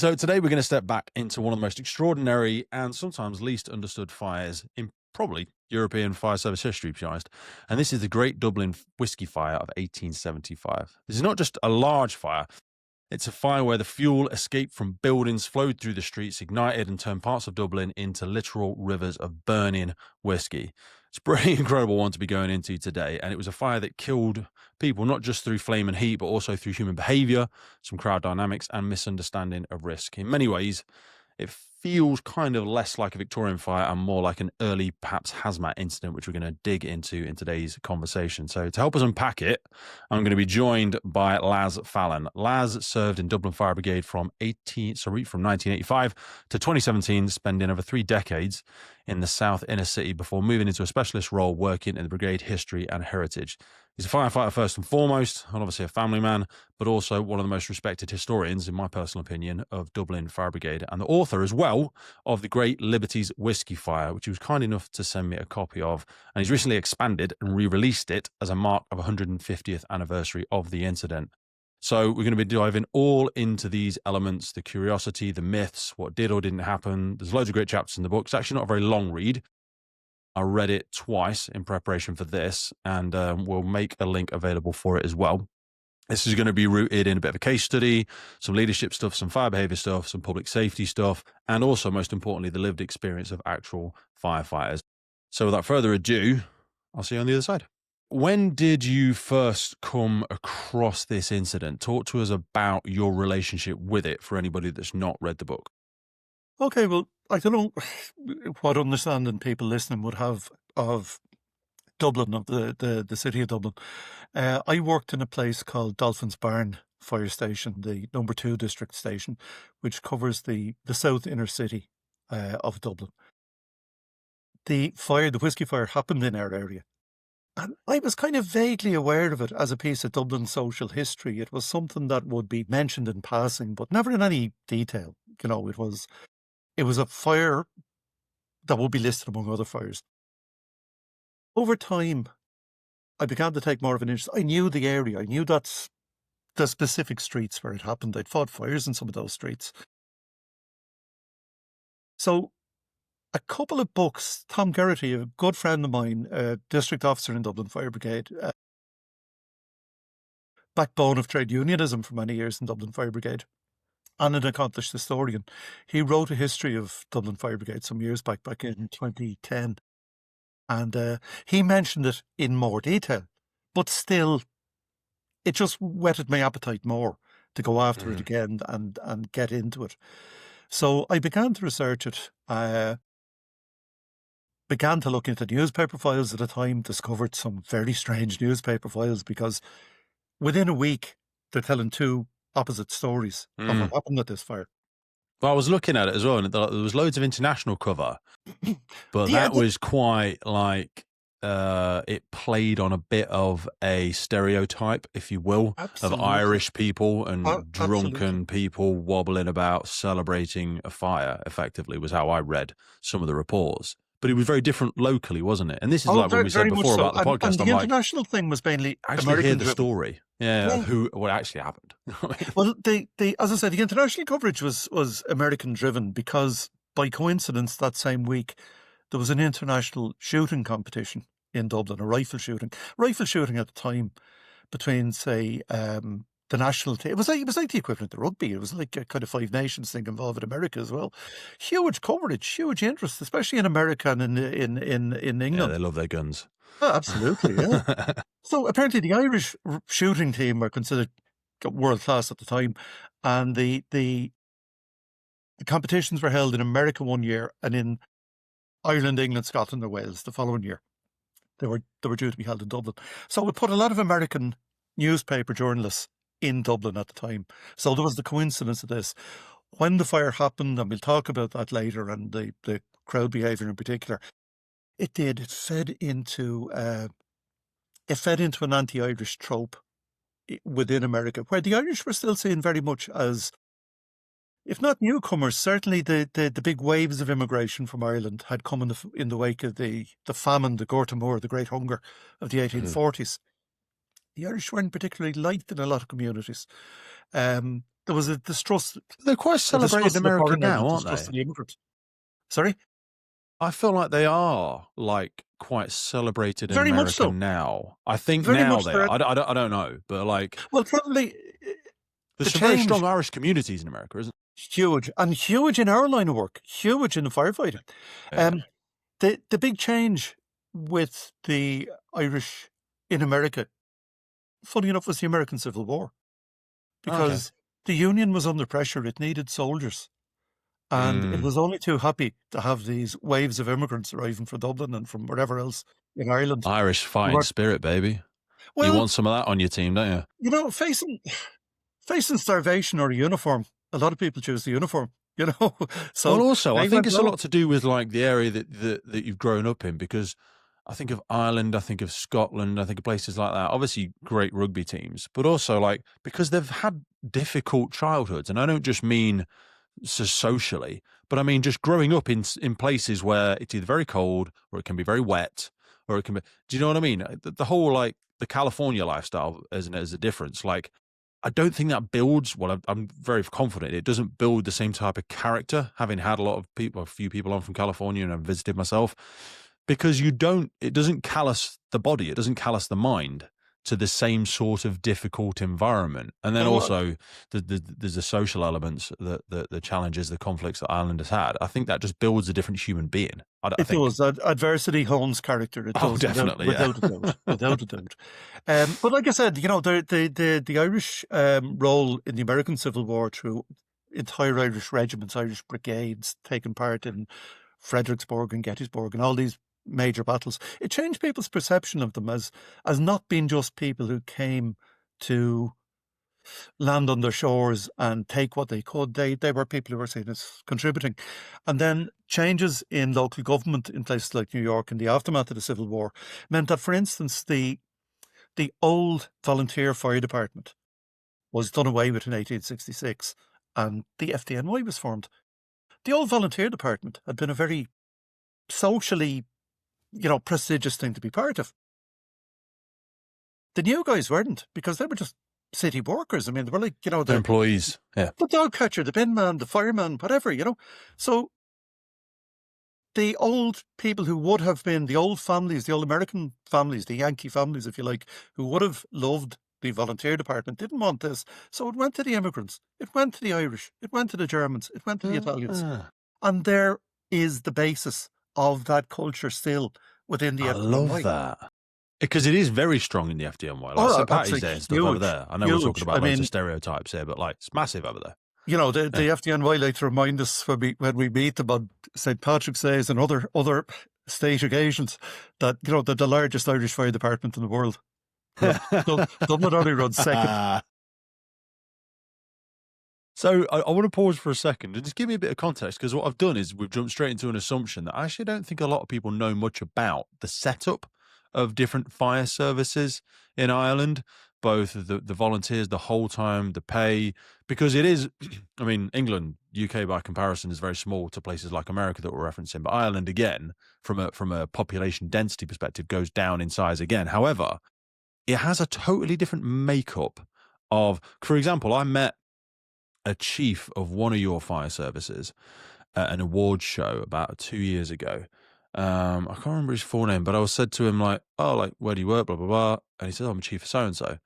So today we're going to step back into one of the most extraordinary and sometimes least understood fires in probably European fire service history, to be honest. And this is the Great Dublin Whiskey Fire of 1875. This is not just a large fire. It's a fire where the fuel escaped from buildings, flowed through the streets, ignited and turned parts of Dublin into literal rivers of burning whiskey. It's a pretty incredible one to be going into today. And it was a fire that killed people, not just through flame and heat, but also through human behavior, some crowd dynamics, and misunderstanding of risk. In many ways, it feels kind of less like a Victorian fire and more like an early, perhaps hazmat incident, which we're going to dig into in today's conversation. So to help us unpack it, I'm going to be joined by Las Fallon. Las served in Dublin Fire Brigade from 1985 to 2017, spending over 3 decades in the South Inner City before moving into a specialist role working in the brigade history and heritage. He's a firefighter first and foremost, and obviously a family man, but also one of the most respected historians, in my personal opinion, of Dublin Fire Brigade, and the author as well of the Great Liberties Whiskey Fire, which he was kind enough to send me a copy of. And he's recently expanded and re-released it as a mark of 150th anniversary of the incident. So we're going to be diving all into these elements, the curiosity, the myths, what did or didn't happen. There's loads of great chapters in the book. It's actually not a very long read. I read it twice in preparation for this, and we'll make a link available for it as well. This is going to be rooted in a bit of a case study, some leadership stuff, some fire behavior stuff, some public safety stuff, and also, most importantly, the lived experience of actual firefighters. So without further ado, I'll see you on the other side. When did you first come across this incident? Talk to us about your relationship with it for anybody that's not read the book. Okay, well, I don't know what understanding people listening would have of Dublin, of the city of Dublin. I worked in a place called Dolphin's Barn Fire Station, the number 2 district station, which covers the south inner city of Dublin. The whiskey fire, happened in our area. And I was kind of vaguely aware of it as a piece of Dublin social history. It was something that would be mentioned in passing, but never in any detail. You know, it was a fire that would be listed among other fires. Over time, I began to take more of an interest. I knew the area. I knew that's the specific streets where it happened. I'd fought fires in some of those streets. So a couple of books, Tom Geraghty, a good friend of mine, a district officer in Dublin Fire Brigade, backbone of trade unionism for many years in Dublin Fire Brigade, and an accomplished historian. He wrote a history of Dublin Fire Brigade some years back in 2010. And he mentioned it in more detail, but still, it just whetted my appetite more to go after it again and get into it. So I began to research it. I began to look into newspaper files at the time, discovered some very strange newspaper files because within a week, they're telling 2 opposite stories of what happened at this fire. Well, I was looking at it as well, and there was loads of international cover, but that was quite like it played on a bit of a stereotype, if you will, of Irish people and drunken people wobbling about celebrating a fire, effectively, was how I read some of the reports. But it was very different locally, wasn't it? And this is like when we said before about the podcast. And the international thing was mainly actually hear the story. Yeah, what actually happened. Well, as I said, the international coverage was American driven because by coincidence that same week there was an international shooting competition in Dublin, a rifle shooting. Rifle shooting at the time between, say, the national team. It was like the equivalent to rugby. It was like a kind of 5 nations thing involved in America as well. Huge coverage, huge interest, especially in America and in England. Yeah, they love their guns. Oh, absolutely, yeah. So apparently the Irish shooting team were considered world class at the time, and the competitions were held in America one year and in Ireland, England, Scotland, and Wales the following year. They were due to be held in Dublin. So we put a lot of American newspaper journalists in Dublin at the time. So there was the coincidence of this. When the fire happened, and we'll talk about that later, and the crowd behaviour in particular, it fed into an anti-Irish trope within America, where the Irish were still seen very much as, if not newcomers, certainly the big waves of immigration from Ireland had come in the wake of the famine, the Gorta Mór, the Great Hunger of the 1840s. The Irish weren't particularly liked in a lot of communities. There was a distrust, They're quite a celebrated distrust in of the America foreigners, now, a aren't distrust they? of the immigrants. Sorry? I feel like they are like quite celebrated in Very much America so. now. I think Very now much they so. are. I don't know, but like Well, probably the there's some very change, strong Irish communities in America, isn't huge, and huge in our line of work, huge in the firefighting. there? Um, the big change with the Irish in America, funny enough, was the American Civil War, Okay. because the Union was under pressure. It needed soldiers. And it Mm, was only too happy to have these waves of immigrants arriving from Dublin and from wherever else in Ireland. Irish Who fighting were, spirit, baby. You well, want some of that on your team, don't you? facing starvation or a uniform. A lot of people choose the uniform, you know. Well, So also, I they think went, it's a no. lot to do with like the area that you've grown up in, because I think of Ireland, I think of Scotland, I think of places like that. Obviously, great rugby teams, but also like because they've had difficult childhoods, and I don't just mean socially, but I mean just growing up in places where it's either very cold or it can be very wet, or it can be. Do you know what I mean? The whole like the California lifestyle as a difference. Like, I don't think that builds. Well, I'm very confident it doesn't build the same type of character. Having had a lot of people, a few people on from California, and I've visited myself, because you don't. It doesn't callous the body. It doesn't callous the mind to the same sort of difficult environment. And then Oh, also there's the social elements, the challenges, the conflicts that Ireland has had. I think that just builds a different human being. I it think. does. Adversity hones character. It Oh, does, definitely, yeah. without a doubt, without a doubt. But like I said, the Irish role in the American Civil War through entire Irish regiments, Irish brigades taking part in Fredericksburg and Gettysburg and all these major battles, it changed people's perception of them as not being just people who came to land on their shores and take what they could. They were people who were seen as contributing. And then changes in local government in places like New York in the aftermath of the Civil War meant that, for instance, the old volunteer fire department was done away with in 1866 and the FDNY was formed. The old volunteer department had been a very socially, prestigious thing to be part of. The new guys weren't, because they were just city workers. I mean, they were like, The employees, yeah. the dog catcher, the bin man, the fireman, whatever. So the old people who would have been the old families, the old American families, the Yankee families, if you like, who would have loved the volunteer department, didn't want this. So it went to the immigrants. It went to the Irish. It went to the Germans. It went to the Italians. And there is the basis of that culture still within the I love FDNY. that. Because it is very strong in the FDNY, like Oh, St. Patty's absolutely Day and stuff over huge, there. I know we're talking huge. I about loads of mean, stereotypes here, but like it's massive over there. the Yeah. FDNY like to remind us when we meet them on St. Patrick's Days and other state occasions that they're the largest Irish fire department in the world. Dublin only runs second. So I want to pause for a second and just give me a bit of context, because what I've done is we've jumped straight into an assumption that I actually don't think a lot of people know much about the setup of different fire services in Ireland, both the volunteers, the whole time, the pay, because it is, I mean, England, UK by comparison is very small to places like America that we're referencing, but Ireland, again, from a population density perspective, goes down in size again. However, it has a totally different makeup of, for example, I met a chief of one of your fire services at an awards show about 2 years ago. I can't remember his full name, but I was said to him like, "Oh, like where do you work?" Blah blah blah, and he said, "Oh, I'm chief of so and so," and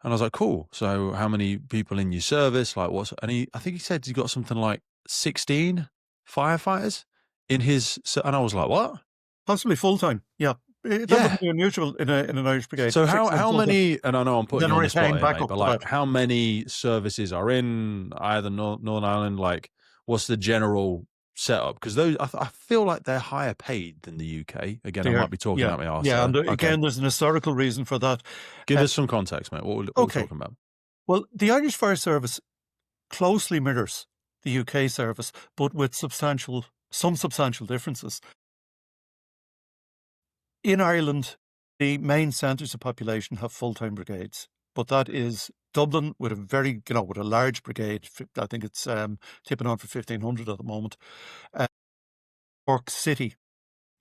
I was like, "Cool. So how many people in your service? Like what's?" And I think he said he got something like 16 firefighters in his. And I was like, "What?" Possibly full time. Yeah, that Yeah. wouldn't be unusual in an Irish brigade. So 16 how full-time. many? And I know I'm putting Then you a on the spot retained here, mate, backup but to like, that. how many services are in either Northern Ireland? Like, what's the general setup? Because those, I feel like they're higher paid than the UK. Again, I There, might be talking yeah, out my arse yeah. And there. Okay, again, there's an historical reason for that. give us some context, mate. What we're Okay, talking about? well, the Irish Fire Service closely mirrors the UK service, but with some substantial differences. In Ireland, the main centres of population have full-time brigades, but that is Dublin with with a large brigade. I think it's tipping on for 1,500 at the moment. Cork City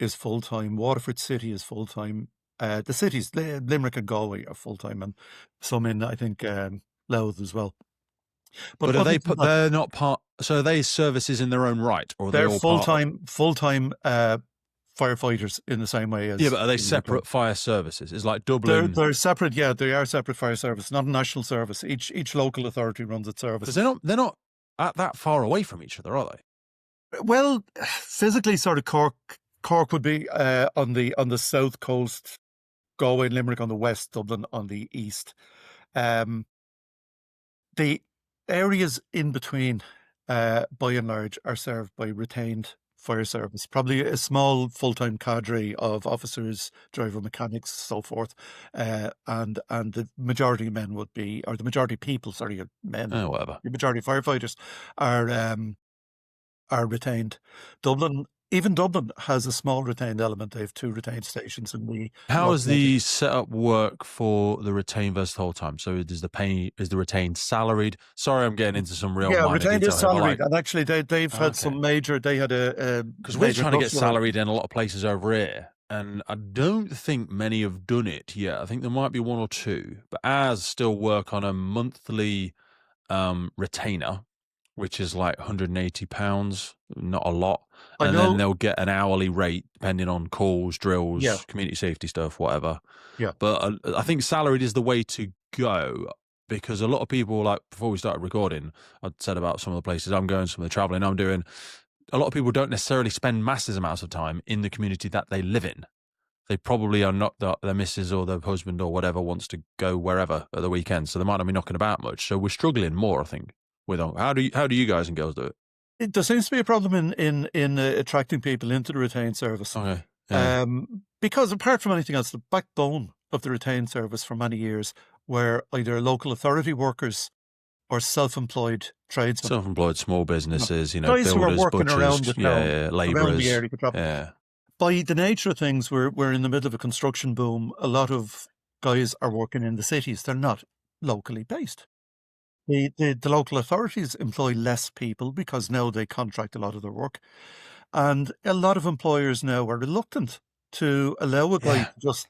is full-time. Waterford City is full-time. The cities, Limerick and Galway, are full-time, and some in, I think, Louth as well. But are other they than put? that, They're not part. So are they services in their own right, or are they they're all part of? full-time firefighters in the same way Yeah, as but are they in the UK. separate fire services? It's like They're Dublin they're separate. Yeah, they are separate fire service, not a national service. Each local authority runs its because service. they're not at that far away from each other, are they? Well, physically, sort of Cork would be on the south coast, Galway and Limerick on the west, Dublin on the east. Um, the areas in between, by and large, are served by retained fire service. Probably a small full-time cadre of officers, driver, mechanics, so forth, and the majority of men would be, or the majority of people, sorry, men, Oh, whatever. the majority of firefighters are retained. Dublin, even Dublin has a small retained element. They have 2 retained stations in the How North does County. the setup work for the retained versus the whole time? So is the retained salaried? Sorry, I'm getting into some real Yeah, minor retained is detail here, but salaried, like, and actually they've had okay, some major. They had a because we're major trying to get industrial. salaried in a lot of places over here, and I don't think many have done it yet. I think there might be 1 or 2, but ours still work on a monthly retainer, which is like £180, not a lot. I And then know. they'll get an hourly rate depending on calls, Yeah, drills, community safety stuff, whatever. yeah. But I think salaried is the way to go because a lot of people, like before we started recording, I said about some of the places I'm going, some of the traveling I'm doing. A lot of people don't necessarily spend massive amounts of time in the community that they live in. They probably are not their missus or their husband or whatever wants to go wherever at the weekend, so they might not be knocking about much. So we're struggling more, I think. With how do you guys and girls do it? There seems to be a problem in attracting people into the retained service, Okay, yeah, because apart from anything else, the backbone of the retained service for many years were either local authority workers or self-employed tradesmen. self-employed small You know, businesses, guys who are builders, working butchers, around the yeah, town, yeah, around the labourers, area. Good job. yeah. By the nature of things, we're in the middle of a construction boom. A lot of guys are working in the cities. They're not locally based. The local authorities employ less people because now they contract a lot of their work. And a lot of employers now are reluctant to allow a guy Yeah. to just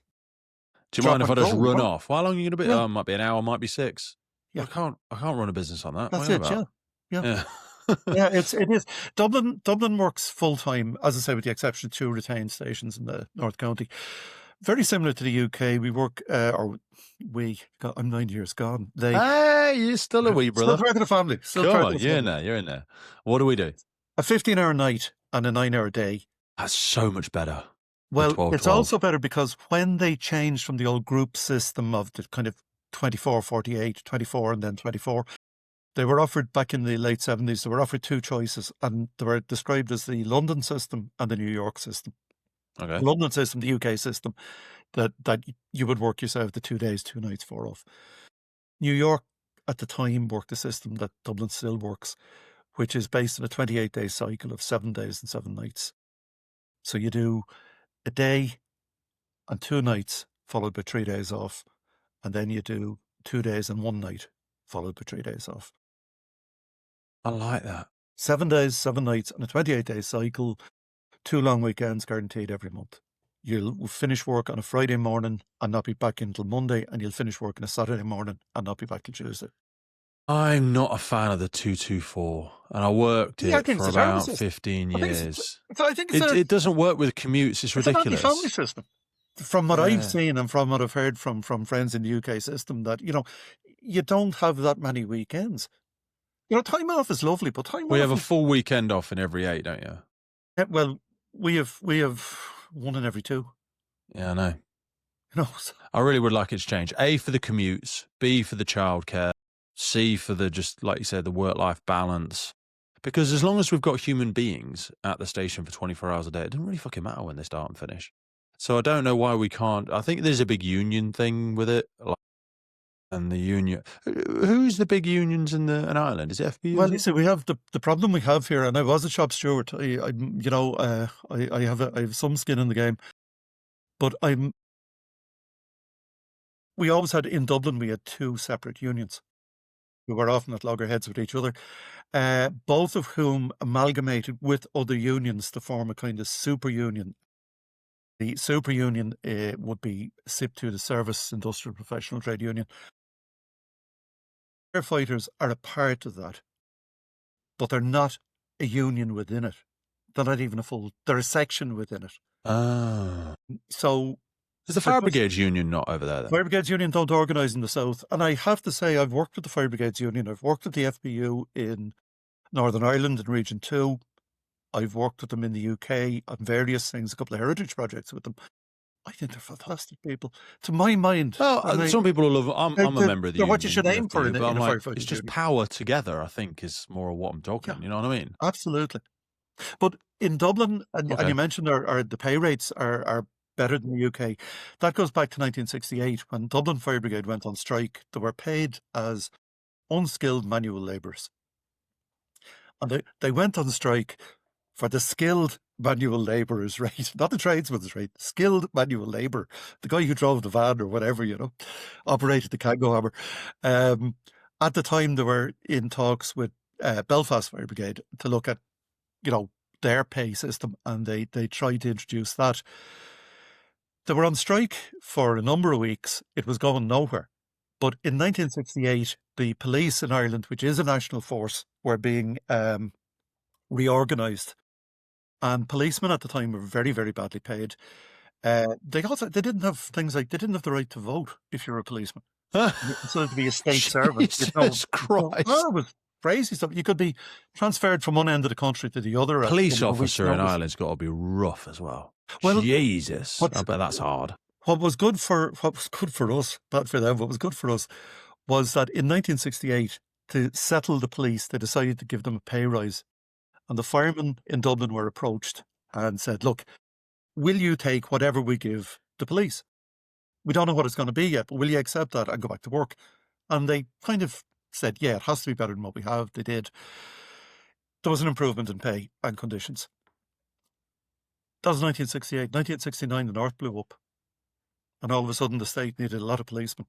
Do you drop mind if I and just go, run off? How long are you going to be? Yeah, Oh, it might be an hour, might be 6. yeah, I can't run a business on that. What that's are you on it. Yeah, about? yeah. Yeah. Yeah, it is. Dublin works full time, as I say, with the exception of 2 retained stations in the North County. Very similar to the UK. We work, God, I'm 9 years gone. Hey, you're still a wee Still brother. part of the family. Still Come part on, of the you're in family. there, you're in there. What do we do? A 15-hour night and a 9-hour day. That's so much better than Well, it's 12-12. also better because when they changed from the old group system of the kind of 24, 48, 24, and then 24, they were offered back in the late 70s, they were offered 2 choices, and they were described as the London system and the New York system. Okay. The London system, the UK system, that you would work yourself the 2 days, 2 nights, 4 off. New York at the time worked a system that Dublin still works, which is based on a 28-day cycle of 7 days and 7 nights. So you do a day and 2 nights, followed by 3 days off, and then you do 2 days and 1 night, followed by 3 days off. I like that. 7 days, 7 nights, and a 28-day cycle, 2 long weekends guaranteed every month. You'll finish work on a Friday morning and not be back until Monday, and you'll finish work on a Saturday morning and not be back till Tuesday. I'm not a fan of the 224, and I worked Yeah, I it think for it's a terrible about system. 15 I think years. it's It doesn't work with commutes. It's an anti-family ridiculous. system. From what I've Yeah. seen and from what I've heard from friends in the UK system, that, you don't have that many weekends. Time off is lovely, but time We off have a is, full weekend off in every 8, don't you? well, we have 1 in every 2. Yeah, I know. So I really would like it to change. A, for the commutes. B, for the childcare. C, for the, just like you said, the work-life balance. Because as long as we've got human beings at the station for 24 hours a day, it doesn't really fucking matter when they start and finish. So I don't know why we can't. I think there's a big union thing with it. And the union. Who's the big unions in Ireland? Is it FBU? Well, you see, we have the problem we have here, and I was a shop steward. I have some skin in the game, but we always had in Dublin. We had 2 separate unions. We were often at loggerheads with each other, both of whom amalgamated with other unions to form a kind of super union. The super union would be SIP2, the Service Industrial Professional Trade Union. firefighters are a part of that, but they're not a union within it. They're not even they're a section within it. Ah. So Is the Fire Brigades Union not over there then? Fire Brigades Union don't organise in the South. And I have to say, I've worked with the Fire Brigades Union. I've worked with the FBU in Northern Ireland in Region 2. I've worked with them in the UK on various things, a couple of heritage projects with them. I think they're fantastic people. To my mind. Well, some people will love. I'm a member of the union. What you should aim for in a firefighting it's just union. Power together, I think, is more of what I'm talking. Yeah, you know what I mean? Absolutely. But in Dublin, and you mentioned the pay rates are better than the UK. That goes back to 1968 when Dublin Fire Brigade went on strike. They were paid as unskilled manual labourers. And they went on strike for the skilled manual labourers rate, not the tradesman's rate, skilled manual labour, the guy who drove the van or whatever, operated the Kango hammer. At the time, they were in talks with Belfast Fire Brigade to look at, their pay system, and they tried to introduce that. They were on strike for a number of weeks. It was going nowhere. But in 1968, the police in Ireland, which is a national force, were being reorganised. And policemen at the time were very, very badly paid. They didn't have things like, they didn't have the right to vote if you're a policeman. So to be a state servant. Jesus Christ. It was crazy stuff. You could be transferred from one end of the country to the other. Police officer in Ireland's got to be rough as well. Well, Jesus, I bet that's hard. What was good for us, not for them, what was good for us was that in 1968, to settle the police, they decided to give them a pay rise. And the firemen in Dublin were approached and said, look, will you take whatever we give the police? We don't know what it's going to be yet, but will you accept that and go back to work? And they kind of said, yeah, it has to be better than what we have. They did. There was an improvement in pay and conditions. That was 1968. 1969, the North blew up. And all of a sudden, the state needed a lot of policemen.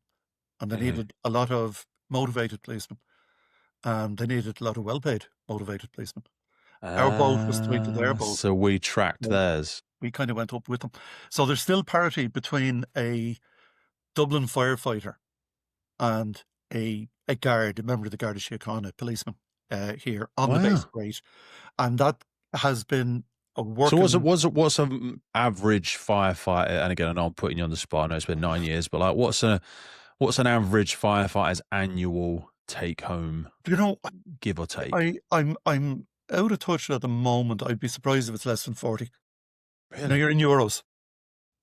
And they needed a lot of motivated policemen. And they needed a lot of well-paid, motivated policemen. Our boat was tied to their boat. So we tracked theirs. We kind of went up with them. So there's still parity between a Dublin firefighter and a guard, a member of the Garda Síochána, a policeman here on the base rate. And that has been a working... So what's an average firefighter, and again, I know I'm putting you on the spot, I know it's been 9 years, but like what's an average firefighter's annual take home, give or take? I'm out of touch at the moment. I'd be surprised if it's less than 40. Really? Now, you're in euros,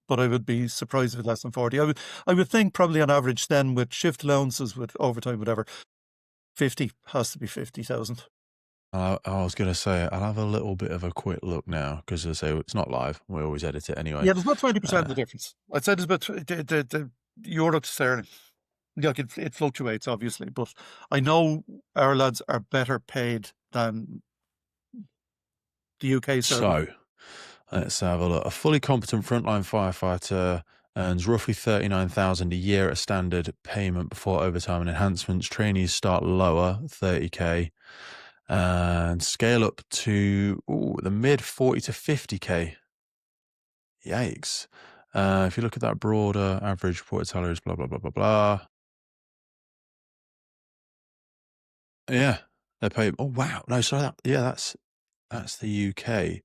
but I would be surprised if it's less than 40. I would think probably on average then with shift allowances, with overtime, whatever, 50 has to be 50,000. I was going to say, I'll have a little bit of a quick look now, because I say it's not live. We always edit it anyway. Yeah, there's about 20% of the difference. I'd say there's about the euro to sterling. Like it fluctuates, obviously, but I know our lads are better paid than the UK. So let's have a look. A fully competent frontline firefighter earns roughly 39,000 a year at standard payment before overtime and enhancements. Trainees start lower, 30k, and scale up to the mid 40 to 50k. Yikes. If you look at that broader average reported salaries, blah, blah, blah, blah, blah. Yeah, they're paid. Oh, wow. No, sorry. That's the UK.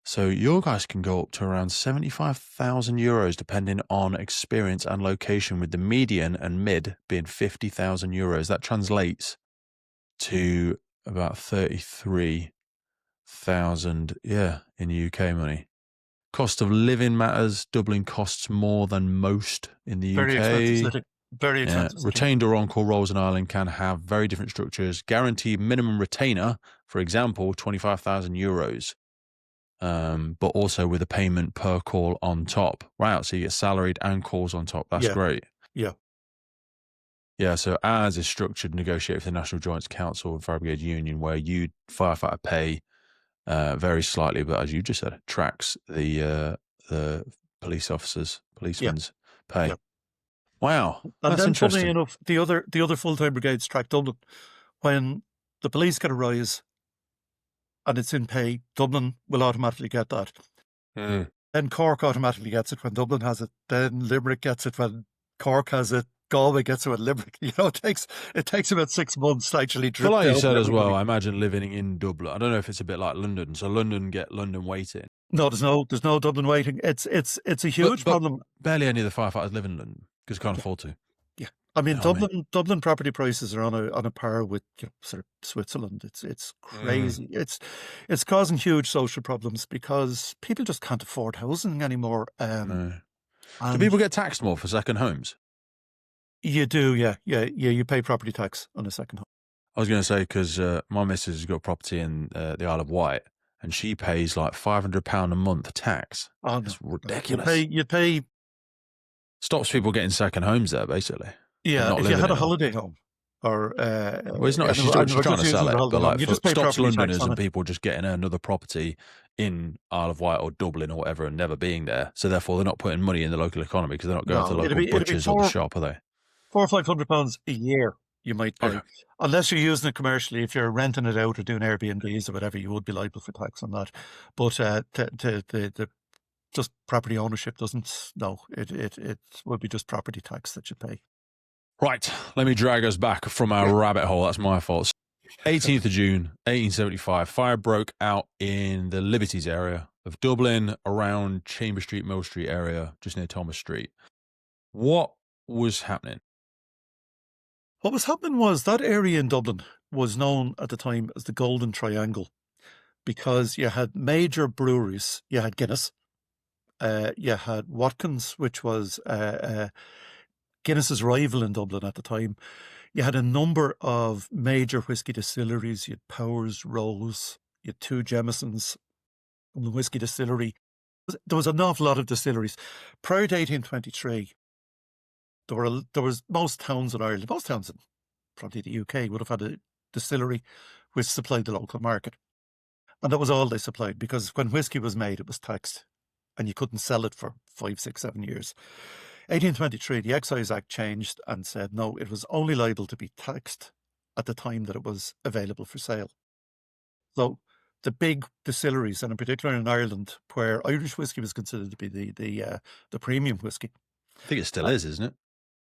So your guys can go up to around 75,000 euros depending on experience and location, with the median and mid being 50,000 euros. That translates to about 33,000, in UK money. Cost of living matters. Dublin costs more than most in the Very UK. Expensive city. Very expensive. Retained or on-call roles in Ireland can have very different structures. Guaranteed minimum retainer, for example, 25,000 euros. But also with a payment per call on top. Wow, so you get salaried and calls on top. That's great. Yeah. Yeah, so ours is structured, negotiated with the National Joint Council and Fire Brigade Union, where you firefighter pay very slightly, but as you just said, tracks the policemen's pay. Yeah. Wow, And that's then, interesting. funnily enough, the other full-time brigades track Dublin. When the police get a rise and it's in pay, Dublin will automatically get that. Then Cork automatically gets it when Dublin has it. Then Limerick gets it when Cork has it. Galway gets to a Limerick. It takes about 6 months to actually But drip like you down said to as well, everybody. I imagine living in Dublin. I don't know if it's a bit like London. So London get London waiting. No, there's no Dublin waiting. It's a huge But problem. barely any of the firefighters live in London because can't Yeah, afford to. yeah. I mean, You know what I mean? Dublin property prices are on a par with sort of Switzerland. It's Mm. crazy. It's causing huge social problems because people just can't afford housing anymore. No. Do And people get taxed more for second homes? you do, yeah. You pay property tax on a second home. I was going to say because my missus has got property in the Isle of Wight, and she pays like £500 a month tax. Oh It's no, ridiculous. you pay. Stops people getting second homes there, basically, and Yeah, not if you living had a in them. holiday home, or Well, it's not. She's, and she's we're trying just to using sell the it, holiday but home, like you for just pay stops property tax Londoners on and it. people just getting another property in Isle of Wight or Dublin or whatever and never being there. So therefore, they're not putting money in the local economy because they're not going to No, the local it'd be butchers or the shop, are they? four or £500 a year you might Okay. pay, unless you're using it commercially. If you're renting it out or doing Airbnbs or whatever, you would be liable for tax on that. But the just property ownership doesn't. No, it would be just property tax that you pay. Right. Let me drag us back from our rabbit hole. That's my fault. 18th of June, 1875, fire broke out in the Liberties area of Dublin around Chamber Street, Mill Street area, just near Thomas Street. What was happening? What was happening was that area in Dublin was known at the time as the Golden Triangle because you had major breweries. You had Guinness, you had Watkins, which was Guinness's rival in Dublin at the time. You had a number of major whiskey distilleries. You had Powers, Rose, you had two Jamesons from the whiskey distillery. There was an awful lot of distilleries. Prior to 1823, there was most towns in Ireland, most towns in probably the UK would have had a distillery which supplied the local market. And that was all they supplied, because when whiskey was made, it was taxed and you couldn't sell it for 5, 6, 7 years. 1823, the Excise Act changed and said, no, it was only liable to be taxed at the time that it was available for sale. So the big distilleries, and in particular in Ireland, where Irish whiskey was considered to be the premium whiskey. I think it still is, isn't it?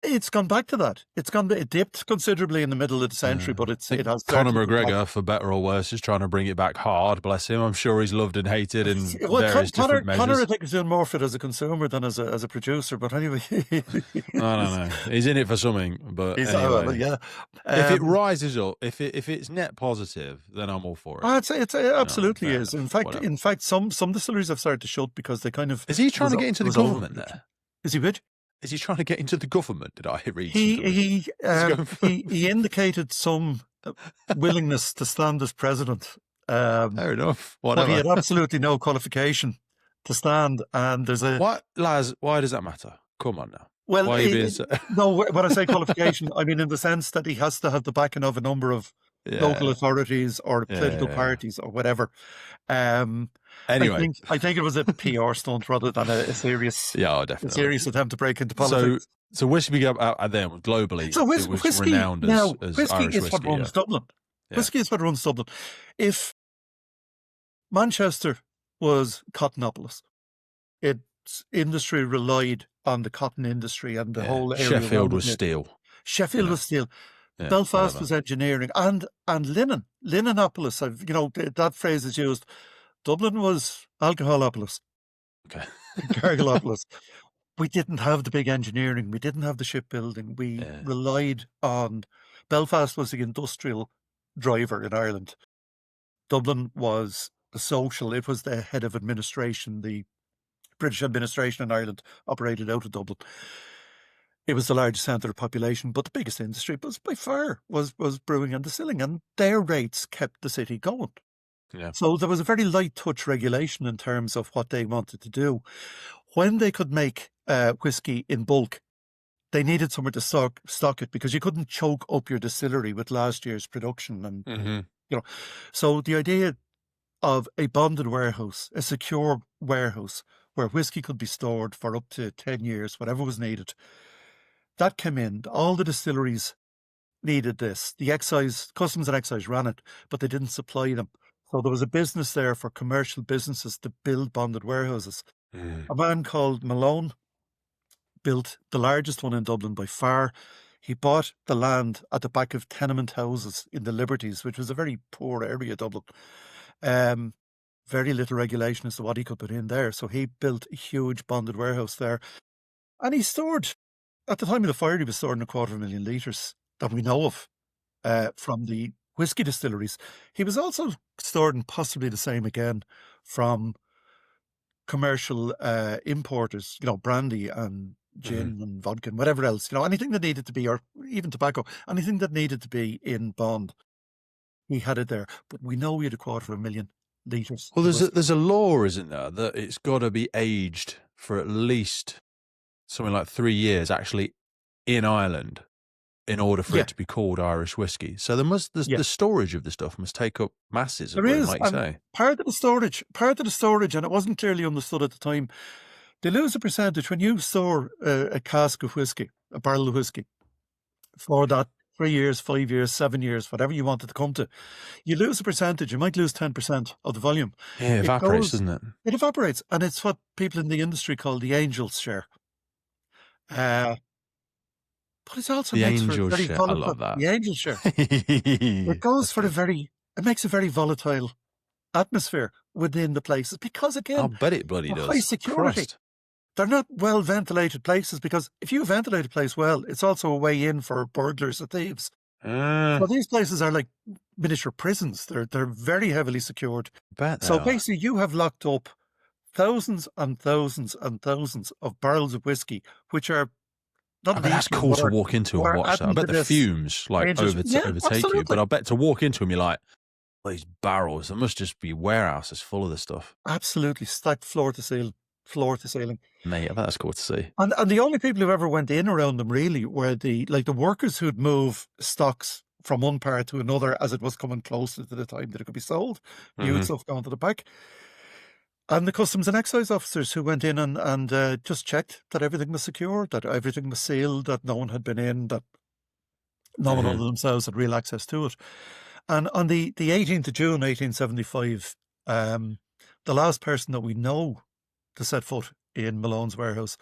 It's gone back to that. It dipped considerably in the middle of the century, but I it think has Conor certainly come back. McGregor, for better or worse, is trying to bring it back hard. Bless him. I'm sure he's loved and hated in Well, various different Conor, I measures. think, is doing more for it as a consumer than as a producer. But anyway, I don't know. He's in it for something. But anyway, yeah. if it rises up, if it's net positive, then I'm all for it. It absolutely fair is. enough, In fact, some distilleries have started to shut because they kind of. Is he trying to get into the government there? Is he which? Is he trying to get into the government? Did I read something? He indicated some willingness to stand as president. Fair enough. But Whatever. he had absolutely no qualification to stand. And there's a What, Laz? Why does that matter? Come on now. well, Why are you being so... no. When I say qualification, I mean in the sense that he has to have the backing of a number of local authorities or political parties or whatever. Anyway, I think it was a PR stunt rather than a serious, definitely. a serious attempt to break into politics. So whiskey then globally, So it was whiskey renowned now, as whiskey Irish is whiskey. what runs Dublin. Yeah. Whiskey is what runs Dublin. If Manchester was Cottonopolis, its industry relied on the cotton industry and the whole area. Sheffield was steel. Sheffield was steel. Yeah, Belfast was engineering and linen. Linonopolis. That phrase is used. Dublin was alcoholopolis. Okay. Cargolopolis. We didn't have the big engineering. We didn't have the shipbuilding. We relied on. Belfast was the industrial driver in Ireland. Dublin was the social. It was the head of administration. The British administration in Ireland operated out of Dublin. It was the largest centre of population, but the biggest industry was by far was brewing and distilling, and their rates kept the city going. Yeah. So there was a very light touch regulation in terms of what they wanted to do. When they could make whiskey in bulk, they needed somewhere to stock it, because you couldn't choke up your distillery with last year's production. And so the idea of a bonded warehouse, a secure warehouse where whiskey could be stored for up to 10 years, whatever was needed, that came in. All the distilleries needed this. The Customs and Excise ran it, but they didn't supply them. So there was a business there for commercial businesses to build bonded warehouses. A man called Malone built the largest one in Dublin by far. He bought the land at the back of tenement houses in the Liberties, which was a very poor area of Dublin. Very little regulation as to what he could put in there. So he built a huge bonded warehouse there. And he stored, at the time of the fire, he was storing 250,000 litres that we know of from the whiskey distilleries. He was also storing possibly the same again from commercial importers, brandy and gin and vodka and whatever else, anything that needed to be, or even tobacco, anything that needed to be in bond, he had it there. But we know he had 250,000 litres. Well, there's a law, isn't there, that it's got to be aged for at least something like 3 years actually in Ireland in order for it to be called Irish whiskey. So the storage of the stuff must take up masses of room, like you say. Part of the storage, and it wasn't clearly understood at the time, they lose a percentage when you store a cask of whiskey, a barrel of whiskey, for that 3 years, 5 years, 7 years, whatever you want it to come to. You lose a percentage. You might lose 10% of the volume. Yeah, it evaporates, doesn't it? It evaporates, and it's what people in the industry call the angel's share. But it's also the makes for angel's very share. volatile. I love that. The angel's share. It goes for it makes a very volatile atmosphere within the places because, again, I'll bet it bloody does. High security. Christ. They're not well ventilated places, because if you ventilate a place well, it's also a way in for burglars or thieves. So these places are like miniature prisons. They're very heavily secured. So basically, you have locked up thousands and thousands and thousands of barrels of whiskey, which are not. That's cool to walk into and watch that. I bet the fumes overtake you, but I bet to walk into them, you're like, these barrels, there must just be warehouses full of this stuff. Absolutely, stacked floor to ceiling. Mate, I bet that's cool to see. And the only people who ever went in around them really were the workers who'd move stocks from one part to another as it was coming closer to the time that it could be sold. New stuff going to the back. And the customs and excise officers who went in and just checked that everything was secure, that everything was sealed, that no one had been in, that no one other themselves had real access to it. And on the 18th of June, 1875, the last person that we know to set foot in Malone's warehouse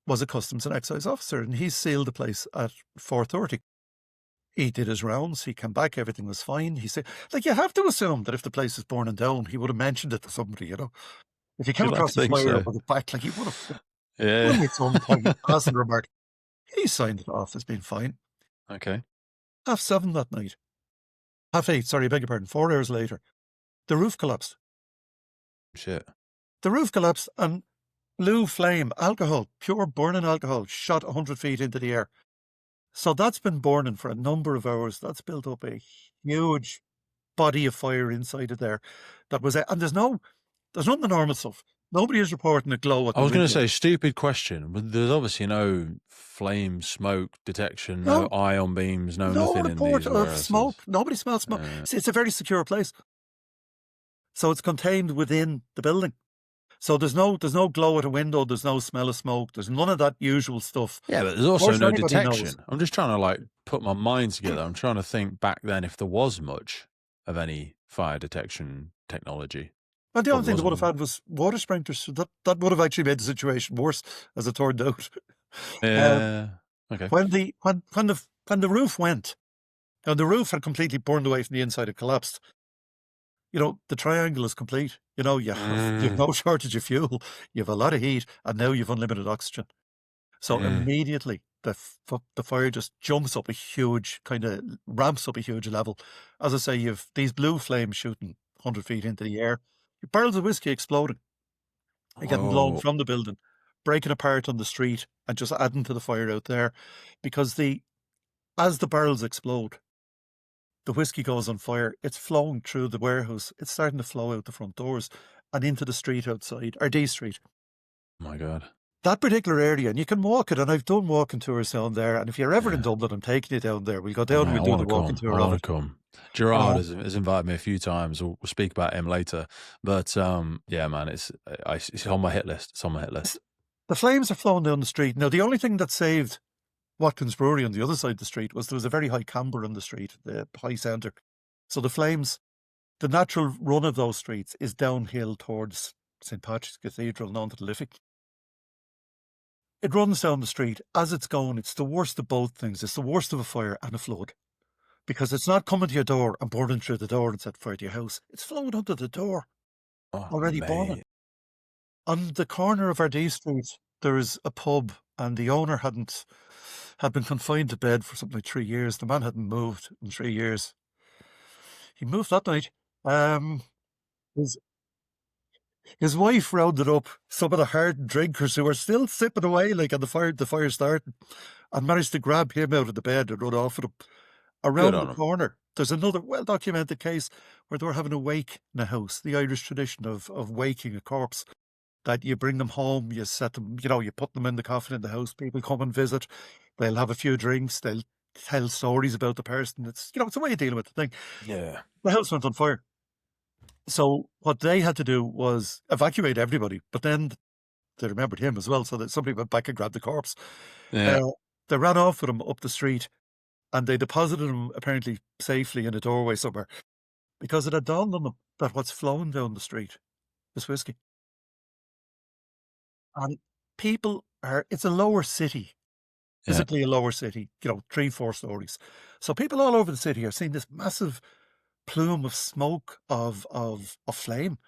was a customs and excise officer, and he sealed the place at 4:30. He did his rounds, he came back, everything was fine. He said, you have to assume that if the place is burning down, he would have mentioned it to somebody, If he came across the fire with it back, he would have at some point as a remark. He signed it off as being fine. Okay. 7:30 that night. 8:30, sorry, I beg your pardon, 4 hours later, the roof collapsed. Shit. The roof collapsed, and blue flame, alcohol, pure burning alcohol, shot 100 feet into the air. So that's been burning for a number of hours. That's built up a huge body of fire inside of there. And there's nothing normal stuff. Nobody is reporting a glow. I was going to say, stupid question, but there's obviously no flame, smoke detection, no ion beams, nothing in these report of warehouses. smoke. Nobody smells smoke. It's a very secure place. So it's contained within the building. So there's no glow at a window. There's no smell of smoke. There's none of that usual stuff. Yeah, but there's also no detection. I'm just trying to put my mind together. I'm trying to think back then if there was much of any fire detection technology. And the only thing they would have had was water sprinklers. So that would have actually made the situation worse, as it turned out. Yeah. Okay. When the roof went, and the roof had completely burned away from the inside, it collapsed. The triangle is complete. You have no shortage of fuel. You have a lot of heat, and now you've unlimited oxygen. So immediately the fire just jumps up a huge, ramps up a huge level. As I say, you've these blue flames shooting 100 feet into the air. Barrels of whiskey exploding. They're getting blown from the building, breaking apart on the street, and just adding to the fire out there. Because as the barrels explode, the whiskey goes on fire. It's flowing through the warehouse. It's starting to flow out the front doors and into the street outside, or D Street. Oh my God. That particular area, and you can walk it, and I've done walking tours down there. And if you're ever in Dublin, I'm taking you down there. We'll go down and we'll do the walking tour. I want to come. Gerard has invited me a few times. We'll speak about him later. But yeah, man, it's on my hit list. It's on my hit list. The flames are flowing down the street. Now, the only thing that saved Watkins Brewery on the other side of the street was there was a very high camber on the street, the high centre. So the flames, the natural run of those streets is downhill towards St. Patrick's Cathedral, known to the Liffey. It runs down the street. As it's going, it's the worst of both things. It's the worst of a fire and a flood. Because it's not coming to your door and burning through the door and set fire to your house. It's flowing under the door, Oh, already burning. mate. On the corner of Ardee Street, there is a pub, and the owner had been confined to bed for something like 3 years. The man hadn't moved in 3 years. He moved that night. His his wife rounded up some of the hardened drinkers who were still sipping away, like, on the fire started, and managed to grab him out of the bed and run off with him. Good Around on the him. corner, there's another well-documented case where they were having a wake in a house, the Irish tradition of waking a corpse, that you bring them home, you set them, you put them in the coffin in the house, people come and visit, they'll have a few drinks, they'll tell stories about the person. It's a way of dealing with the thing. Yeah. The house went on fire. So what they had to do was evacuate everybody, but then they remembered him as well, so that somebody went back and grabbed the corpse. Yeah. They ran off with him up the street, and they deposited him apparently safely in a doorway somewhere, because it had dawned on them that what's flowing down the street is whiskey. And it's a lower city, Yeah. physically a lower city, 3-4 stories. So people all over the city are seeing this massive plume of smoke, of flame.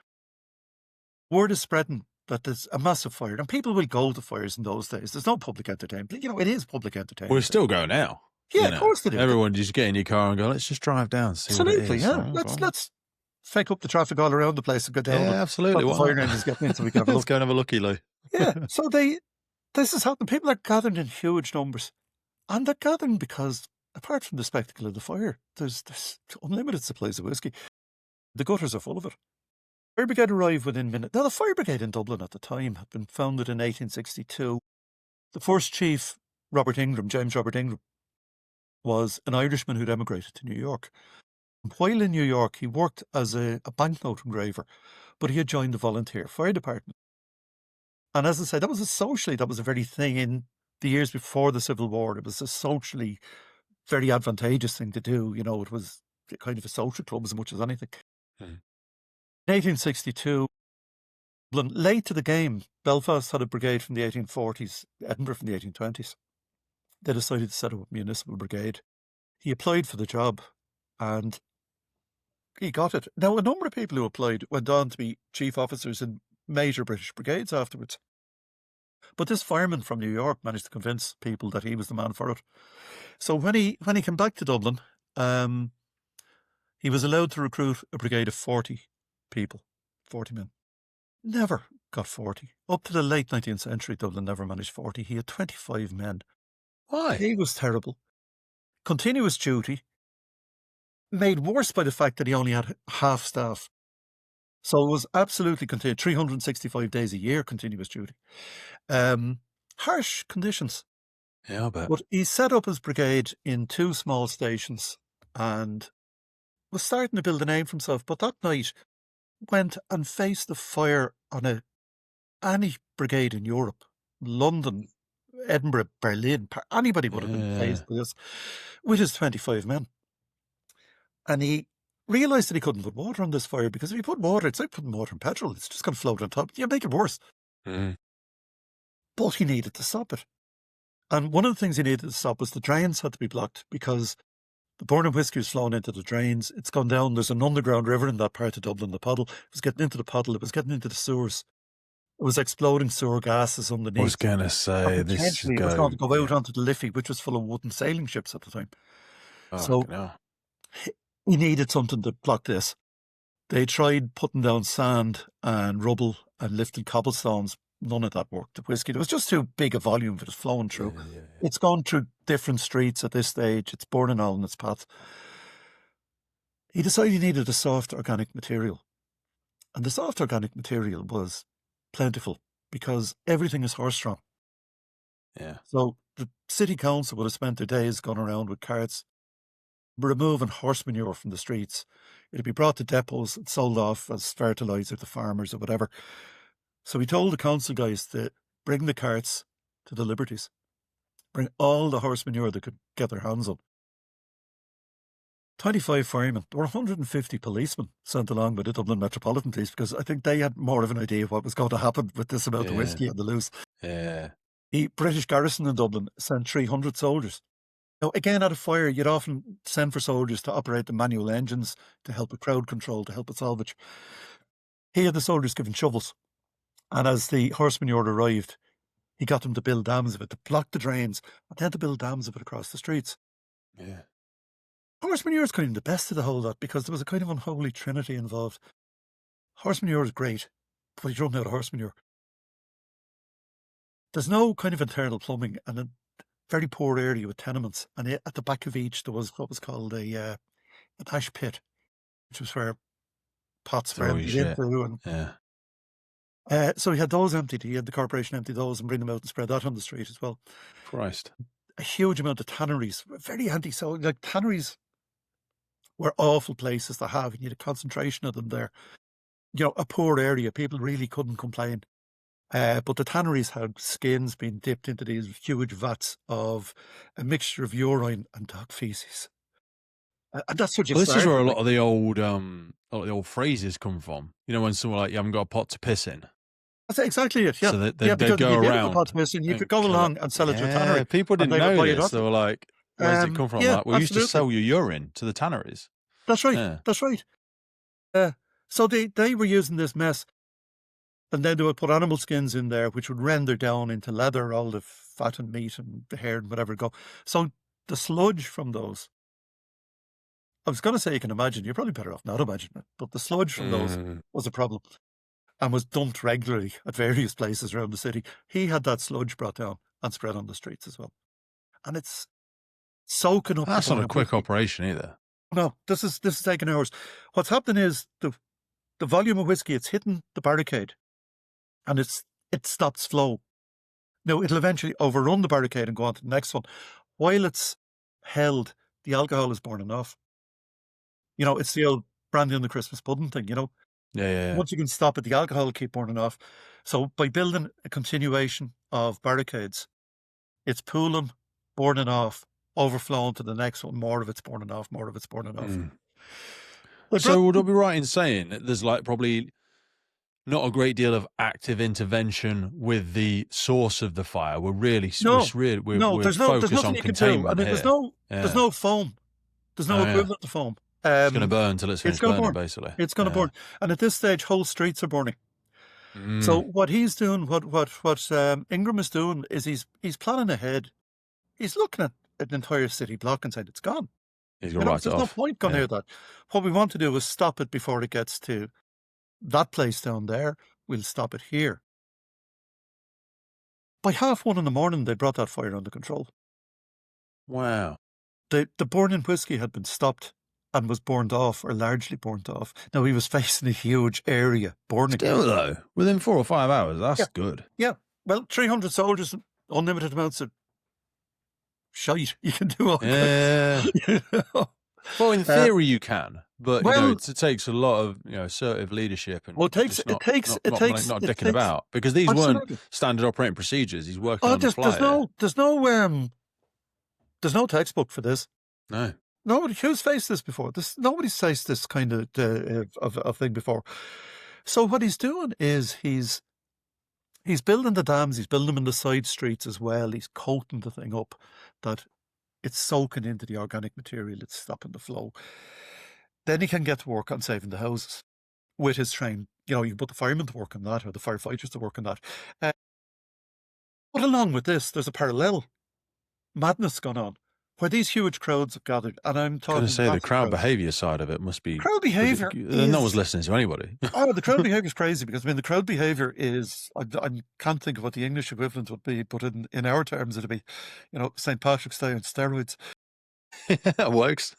Word is spreading that there's a massive fire, and people will go to fires in those days. There's no public entertainment. It is public entertainment. Well, we still go now. Yeah, of course they do. Everyone just get in your car and go, let's just drive down. See Absolutely, what it is. yeah. Oh, Let's fake up the traffic all around the place and go down. yeah, absolutely. The fire engines getting in so we can have a Let's look. go and have a looky, Lou. Yeah, so this is happening. People are gathering in huge numbers, and they're gathering because, apart from the spectacle of the fire, there's unlimited supplies of whiskey. The gutters are full of it. Fire brigade arrived within minutes. Now, the fire brigade in Dublin at the time had been founded in 1862. The first chief, James Robert Ingram, was an Irishman who'd emigrated to New York. While in New York, he worked as a banknote engraver, but he had joined the volunteer fire department. And as I said, that was a very thing in the years before the Civil War. It was a socially very advantageous thing to do. It was kind of a social club as much as anything. Mhm. In 1862, late to the game, Belfast had a brigade from the 1840s, Edinburgh from the 1820s. They decided to set up a municipal brigade. He applied for the job, and he got it. Now, a number of people who applied went on to be chief officers in major British brigades afterwards. But this fireman from New York managed to convince people that he was the man for it. So when he came back to Dublin, he was allowed to recruit a brigade of 40 people, 40 men. Never got 40. Up to the late 19th century, Dublin never managed 40. He had 25 men. Why? He was terrible. Continuous duty, made worse by the fact that he only had half staff. So it was absolutely 365 days a year, continuous duty. Harsh conditions. Yeah, I bet. But he set up his brigade in 2 small stations and was starting to build a name for himself. But that night went and faced the fire on any brigade in Europe, London, Edinburgh, Berlin, anybody would have been faced with this, with his 25 men. And he realised that he couldn't put water on this fire, because if you put water, it's like putting water in petrol. It's just going to float on top. You make it worse. Mhm. But he needed to stop it. And one of the things he needed to stop was the drains had to be blocked, because the burning whiskey was flowing into the drains. It's gone down. There's an underground river in that part of Dublin, the Poddle. It was getting into the Poddle. It was getting into the sewers. It was exploding sewer gases underneath. I was going to say, And this potentially it was going to go out onto the Liffey, which was full of wooden sailing ships at the time. So he needed something to block this. They tried putting down sand and rubble and lifting cobblestones. None of that worked. The whiskey, there was just too big a volume of it was flowing through. Yeah. It's gone through different streets at this stage. It's burning all in its path. He decided he needed a soft organic material. And the soft organic material was plentiful, because everything is horse-drawn. Yeah. So the city council would have spent their days going around with carts, removing horse manure from the streets. It'd be brought to depots and sold off as fertiliser to farmers or whatever. So he told the council guys to bring the carts to the Liberties, bring all the horse manure they could get their hands on. 25 firemen. There were 150 policemen sent along by the Dublin Metropolitan Police, because I think they had more of an idea of what was going to happen with this amount of whiskey on the loose. Yeah. The British garrison in Dublin sent 300 soldiers. Now, again, at a fire, you'd often send for soldiers to operate the manual engines, to help with crowd control, to help with salvage. He had the soldiers given shovels. And as the horse manure arrived, he got them to build dams of it, to block the drains, and then to build dams of it across the streets. Yeah. Horse manure is kind of the best of the whole lot, because there was a kind of unholy trinity involved. Horse manure is great, but you don't know the horse manure. There's no kind of internal plumbing, and a very poor area with tenements. And at the back of each, there was what was called an ash pit, which was where pots were Throw your emptied shit. into. Yeah. So he had those emptied. He had the corporation empty those and bring them out and spread that on the street as well. Christ. A huge amount of tanneries, very anti. So, like, tanneries were awful places to have. You need a concentration of them there. You know, a poor area, people really couldn't complain. But the tanneries had skins being dipped into these huge vats of a mixture of urine and dog feces. And that's what you Well, this is started where a with. lot of the old phrases come from. You know, when someone like, you haven't got a pot to piss in. That's exactly it. Yeah, So yeah, they because go if you did have a around. pot to piss in, you could go collect- along and sell it to a tannery. Yeah, people and didn't they would know buy it this. off They you. were like, where does it come from? Yeah, Like, well, you used to sell absolutely. your urine to the tanneries. That's right. Yeah. That's right. So they were using this mess, and then they would put animal skins in there, which would render down into leather, all the fat and meat and the hair and whatever go. So the sludge from those, I was going to say you can imagine, you're probably better off not imagining it, but the sludge from those was a problem and was dumped regularly at various places around the city. He had that sludge brought down and spread on the streets as well. And it's soaking up. That's the not a bone of quick whiskey. operation either. No, this is taking hours. What's happening is the volume of whiskey, it's hitting the barricade and it stops flow. Now, it'll eventually overrun the barricade and go on to the next one. While it's held, the alcohol is burning off. You know, it's the old brandy on the Christmas pudding thing, you know. Yeah. Once you can stop it, the alcohol will keep burning off. So by building a continuation of barricades, it's pooling, burning off, overflowing to the next one. More of it's burning off, more of it's burning off. So would I be right in saying that there's like probably not a great deal of active intervention with the source of the fire? We're really there's no focused nothing on you can do. containment I mean, here. there's no foam. There's no equivalent to foam. It's going to burn till it's finished burning, burn. basically. It's going to burn. And at this stage, whole streets are burning. So what he's doing, what Ingram is doing, is he's planning ahead. He's looking at an entire city block and saying it's gone. He's going to write it There's off. no point going near that. What we want to do is stop it before it gets to that place down there. We'll stop it here. By 1:30 a.m, they brought that fire under control. Wow. The burning whiskey had been stopped and was burned off, or largely burnt off. Now, he was facing a huge area burning. Still, though, within 4 or 5 hours, that's good. Yeah. Well, 300 soldiers, unlimited amounts of shite. You can do all Yeah. you know? Well, in theory, you can, but you know, it takes a lot of assertive leadership and not dicking about, because these weren't standard operating procedures. He's working on the fly. There's no textbook for this. No. Who's faced this before? Nobody's faced this kind of thing before. So what he's doing is he's building the dams. He's building them in the side streets as well. He's coating the thing up that it's soaking into the organic material. It's stopping the flow. Then he can get to work on saving the houses with his train. You know, you can put the firemen to work on that, or the firefighters to work on that. But along with this, there's a parallel madness going on, where these huge crowds have gathered, and I'm talking. I was going to say, the crowd behaviour side of it must be... Crowd behaviour no one's listening to anybody. The crowd behaviour is crazy, because, I mean, the crowd behaviour is... I can't think of what the English equivalent would be, but in our terms, it'd be, St. Patrick's Day on steroids. That works.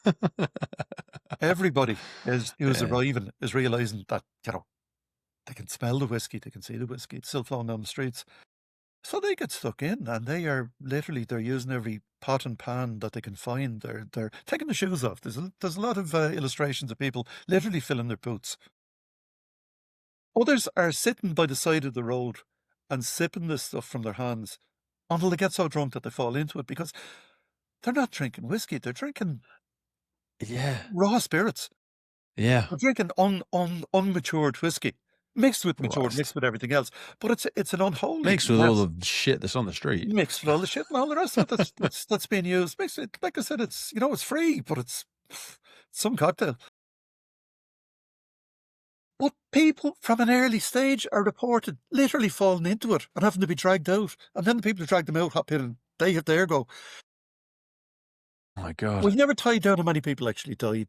Everybody who's arriving is realising that, they can smell the whiskey, they can see the whiskey, it's still flowing down the streets. So they get stuck in, and they're using every pot and pan that they can find. They're taking the shoes off. There's a lot of illustrations of people literally filling their boots. Others are sitting by the side of the road and sipping this stuff from their hands until they get so drunk that they fall into it, because they're not drinking whiskey. They're drinking raw spirits. Yeah. They're drinking unmatured whiskey. mixed with mature, Christ. mixed with everything else. But it's an unholy Mixed with mess. all the shit that's on the street. Mixed with all the shit and all the rest of it that's being used. Mixed it, like I said, it's it's free, but it's some cocktail. But people from an early stage are reported literally falling into it and having to be dragged out. And then the people who drag them out hop in and they have their go. Oh my God. We've never tied down how many people actually died.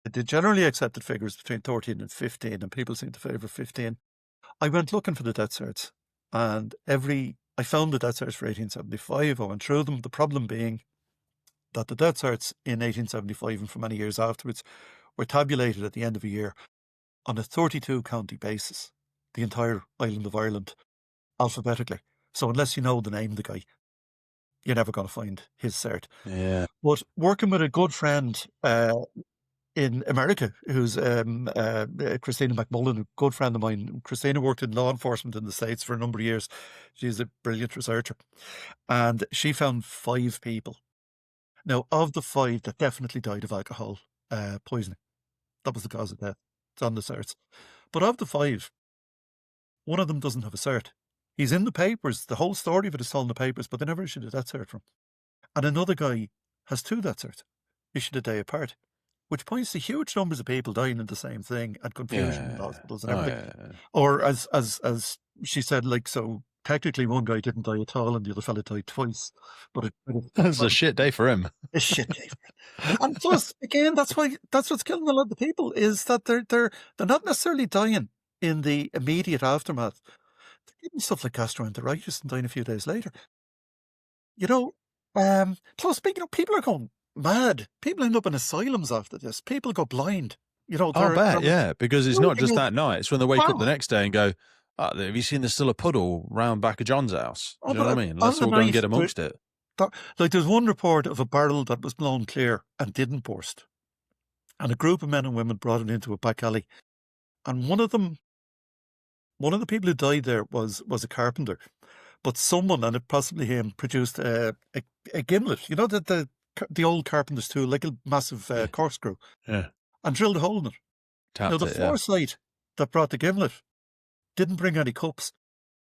The generally accepted figure is between 13 and 15, and people seem to favour 15. I went looking for the death certs, and I found the death certs for 1875. I went through them. The problem being that the death certs in 1875 and for many years afterwards were tabulated at the end of a year on a 32 county basis, the entire island of Ireland, alphabetically. So unless you know the name of the guy, you're never going to find his cert. Yeah. But working with a good friend in America, who's Christina McMullen, a good friend of mine. Christina worked in law enforcement in the States for a number of years. She's a brilliant researcher. And she found 5 people. Now, of the 5 that definitely died of alcohol poisoning, that was the cause of death. It's on the certs. But of the 5, one of them doesn't have a cert. He's in the papers. The whole story of it is told in the papers, but they never issued a death cert from him. And another guy has 2 death certs, issued a day apart, which points to huge numbers of people dying in the same thing and confusion in hospitals and everything. Yeah. Or as she said, like, so technically one guy didn't die at all and the other fella died twice. But It's a shit day for him. A shit day. And plus, again, that's what's killing a lot of the people, is that they're not necessarily dying in the immediate aftermath. They're getting stuff like gastroenteritis and dying a few days later. Plus, people are going mad. People end up in asylums after this. People go blind. I'll bet, yeah, because it's not just that night. It's when they wake up the next day and go, oh, have you seen there's still a puddle round back of John's house? Do you know what I mean? Let's all go and get amongst it. Like, there's one report of a barrel that was blown clear and didn't burst. And a group of men and women brought it into a back alley. And one of the people who died there was a carpenter. But someone, and it possibly him, produced a gimlet. You know, the old carpenter's tool, like a massive corkscrew. Yeah. And drilled a hole in it. Now, the foresight that brought the gimlet didn't bring any cups.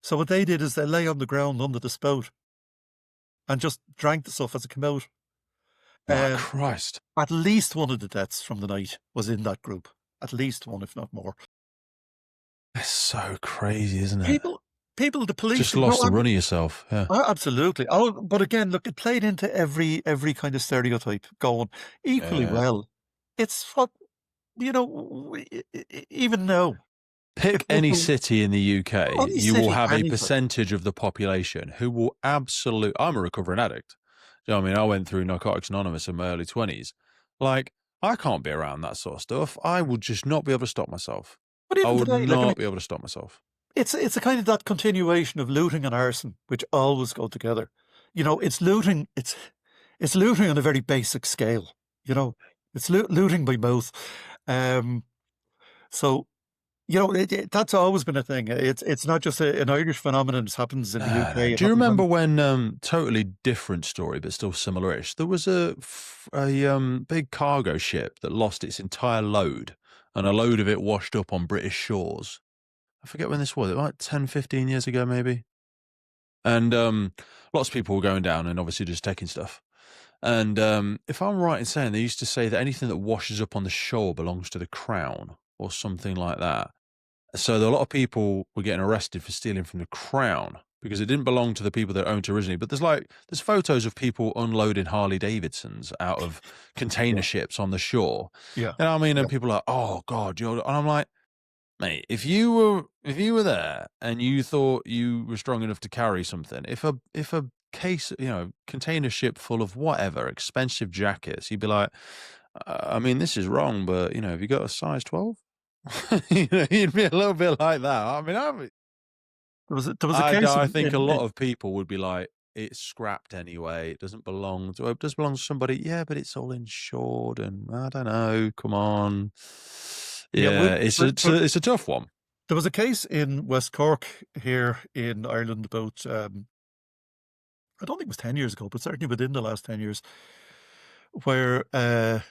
So what they did is they lay on the ground under the spout and just drank the stuff as it came out. Oh, Christ. At least one of the deaths from the night was in that group. At least one, if not more. That's so crazy, isn't it? People, the police... Just lost the run of yourself, yeah. Absolutely. But again, look, it played into every kind of stereotype going equally well. It's what, even now... Pick any city in the UK, you will have a percentage of the population who will absolutely... I'm a recovering addict. Do you know what I mean? I went through Narcotics Anonymous in my early 20s. Like, I can't be around that sort of stuff. I would just not be able to stop myself. I would not be able to stop myself. It's a kind of that continuation of looting and arson, which always go together. It's looting. It's looting on a very basic scale. It's looting by mouth. So... that's always been a thing. It's not just an Irish phenomenon. It happens in the UK. Do you remember when, totally different story, but still similar-ish, there was a big cargo ship that lost its entire load, and a load of it washed up on British shores. I forget when this was, like 10, 15 years ago, maybe. And lots of people were going down and obviously just taking stuff. And if I'm right in saying, they used to say that anything that washes up on the shore belongs to the Crown or something like that. So a lot of people were getting arrested for stealing from the Crown because it didn't belong to the people that owned it originally. But there's photos of people unloading Harley Davidsons out of container ships on the shore. Yeah. And I mean, and people are like, oh God, and I'm like, mate, if you were there and you thought you were strong enough to carry something, if a case, container ship full of whatever, expensive jackets, you'd be like, I mean, this is wrong, but have you got a size 12? You'd be a little bit like that. I mean, there was a case. I think a lot of people would be like, it's scrapped anyway. It doesn't belong to. It does belong to somebody. Yeah, but it's all insured, and I don't know. Come on. Yeah, it's a tough one. There was a case in West Cork here in Ireland about I don't think it was 10 years ago, but certainly within the last 10 years, where a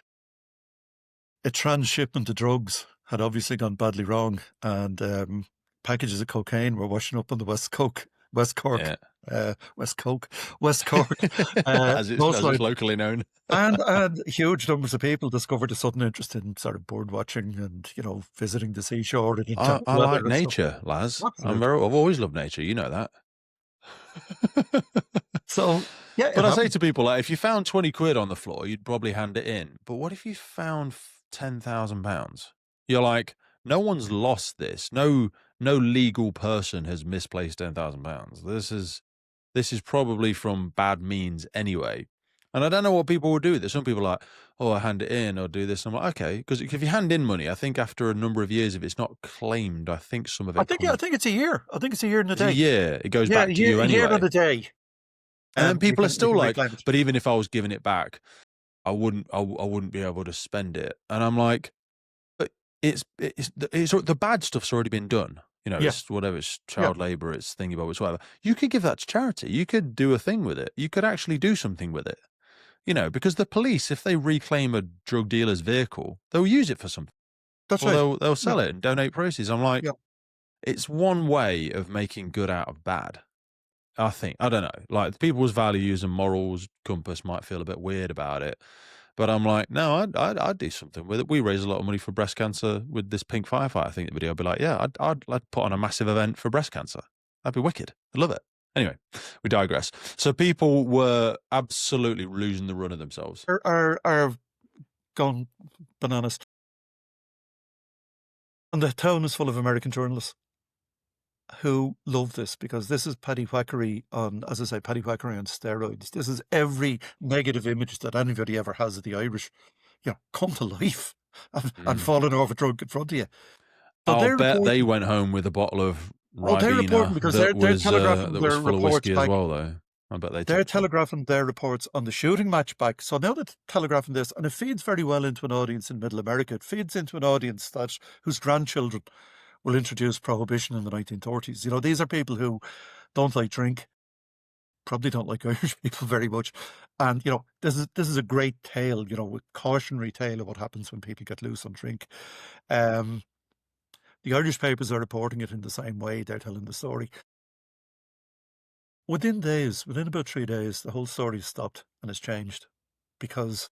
transshipment of drugs had obviously gone badly wrong, and packages of cocaine were washing up on the West Cork, Yeah. West Cork as it's coastline. locally known. And huge numbers of people discovered a sudden interest in sort of bird watching and, visiting the seashore and intense I weather like and stuff. nature, Laz. Absolutely. I've always loved nature. You know that. So, yeah, it But I say happened. to people, like, if you found 20 quid on the floor, you'd probably hand it in. But what if you found £10,000? You're like, no one's lost this. No legal person has misplaced £10,000. This is probably from bad means anyway. And I don't know what people will do with it. Some people are like, oh, I hand it in or do this. I'm like, okay. Because if you hand in money, I think after a number of years, if it's not claimed, I think some of it I think it's a year. I think it's a year and a day. yeah, it goes Yeah, back to you a year anyway. and a day. And then people are you still can like, reclaim it. but even if I was giving it back, I wouldn't be able to spend it. And I'm like, but it's the bad stuff's already been done. It's whatever, it's child labor, it's thingy bobs, whatever. You could give that to charity. You could do a thing with it. You could actually do something with it. Because the police, if they reclaim a drug dealer's vehicle, they'll use it for something. That's or right. they'll sell it and donate proceeds. I'm like, it's one way of making good out of bad. I think, I don't know, like people's values and morals compass might feel a bit weird about it, but I'm like, no, I'd do something with it. We raise a lot of money for breast cancer with this pink firefighter thing. The video, I'd be like, yeah, I'd put on a massive event for breast cancer. That'd be wicked. I'd love it. Anyway, we digress. So people were absolutely losing the run of themselves. Are gone bananas. And the town is full of American journalists who love this because this is paddywhackery on, as I say, paddywhackery on steroids. This is every negative image that anybody ever has of the Irish, come to life and falling over drunk in front of you. So I'll bet they went home with a bottle of they're reporting Ribena because that they're was telegraphing that their was full of reports whiskey back. as well, though. I bet they're telegraphing their reports on the shooting match back. So now they're telegraphing this, and it feeds very well into an audience in Middle America. It feeds into an audience whose grandchildren will introduce prohibition in the 1930s. These are people who don't like drink, probably don't like Irish people very much. And, this is a great tale, a cautionary tale of what happens when people get loose on drink. The Irish papers are reporting it in the same way. They're telling the story. Within about 3 days, the whole story is stopped and it's changed because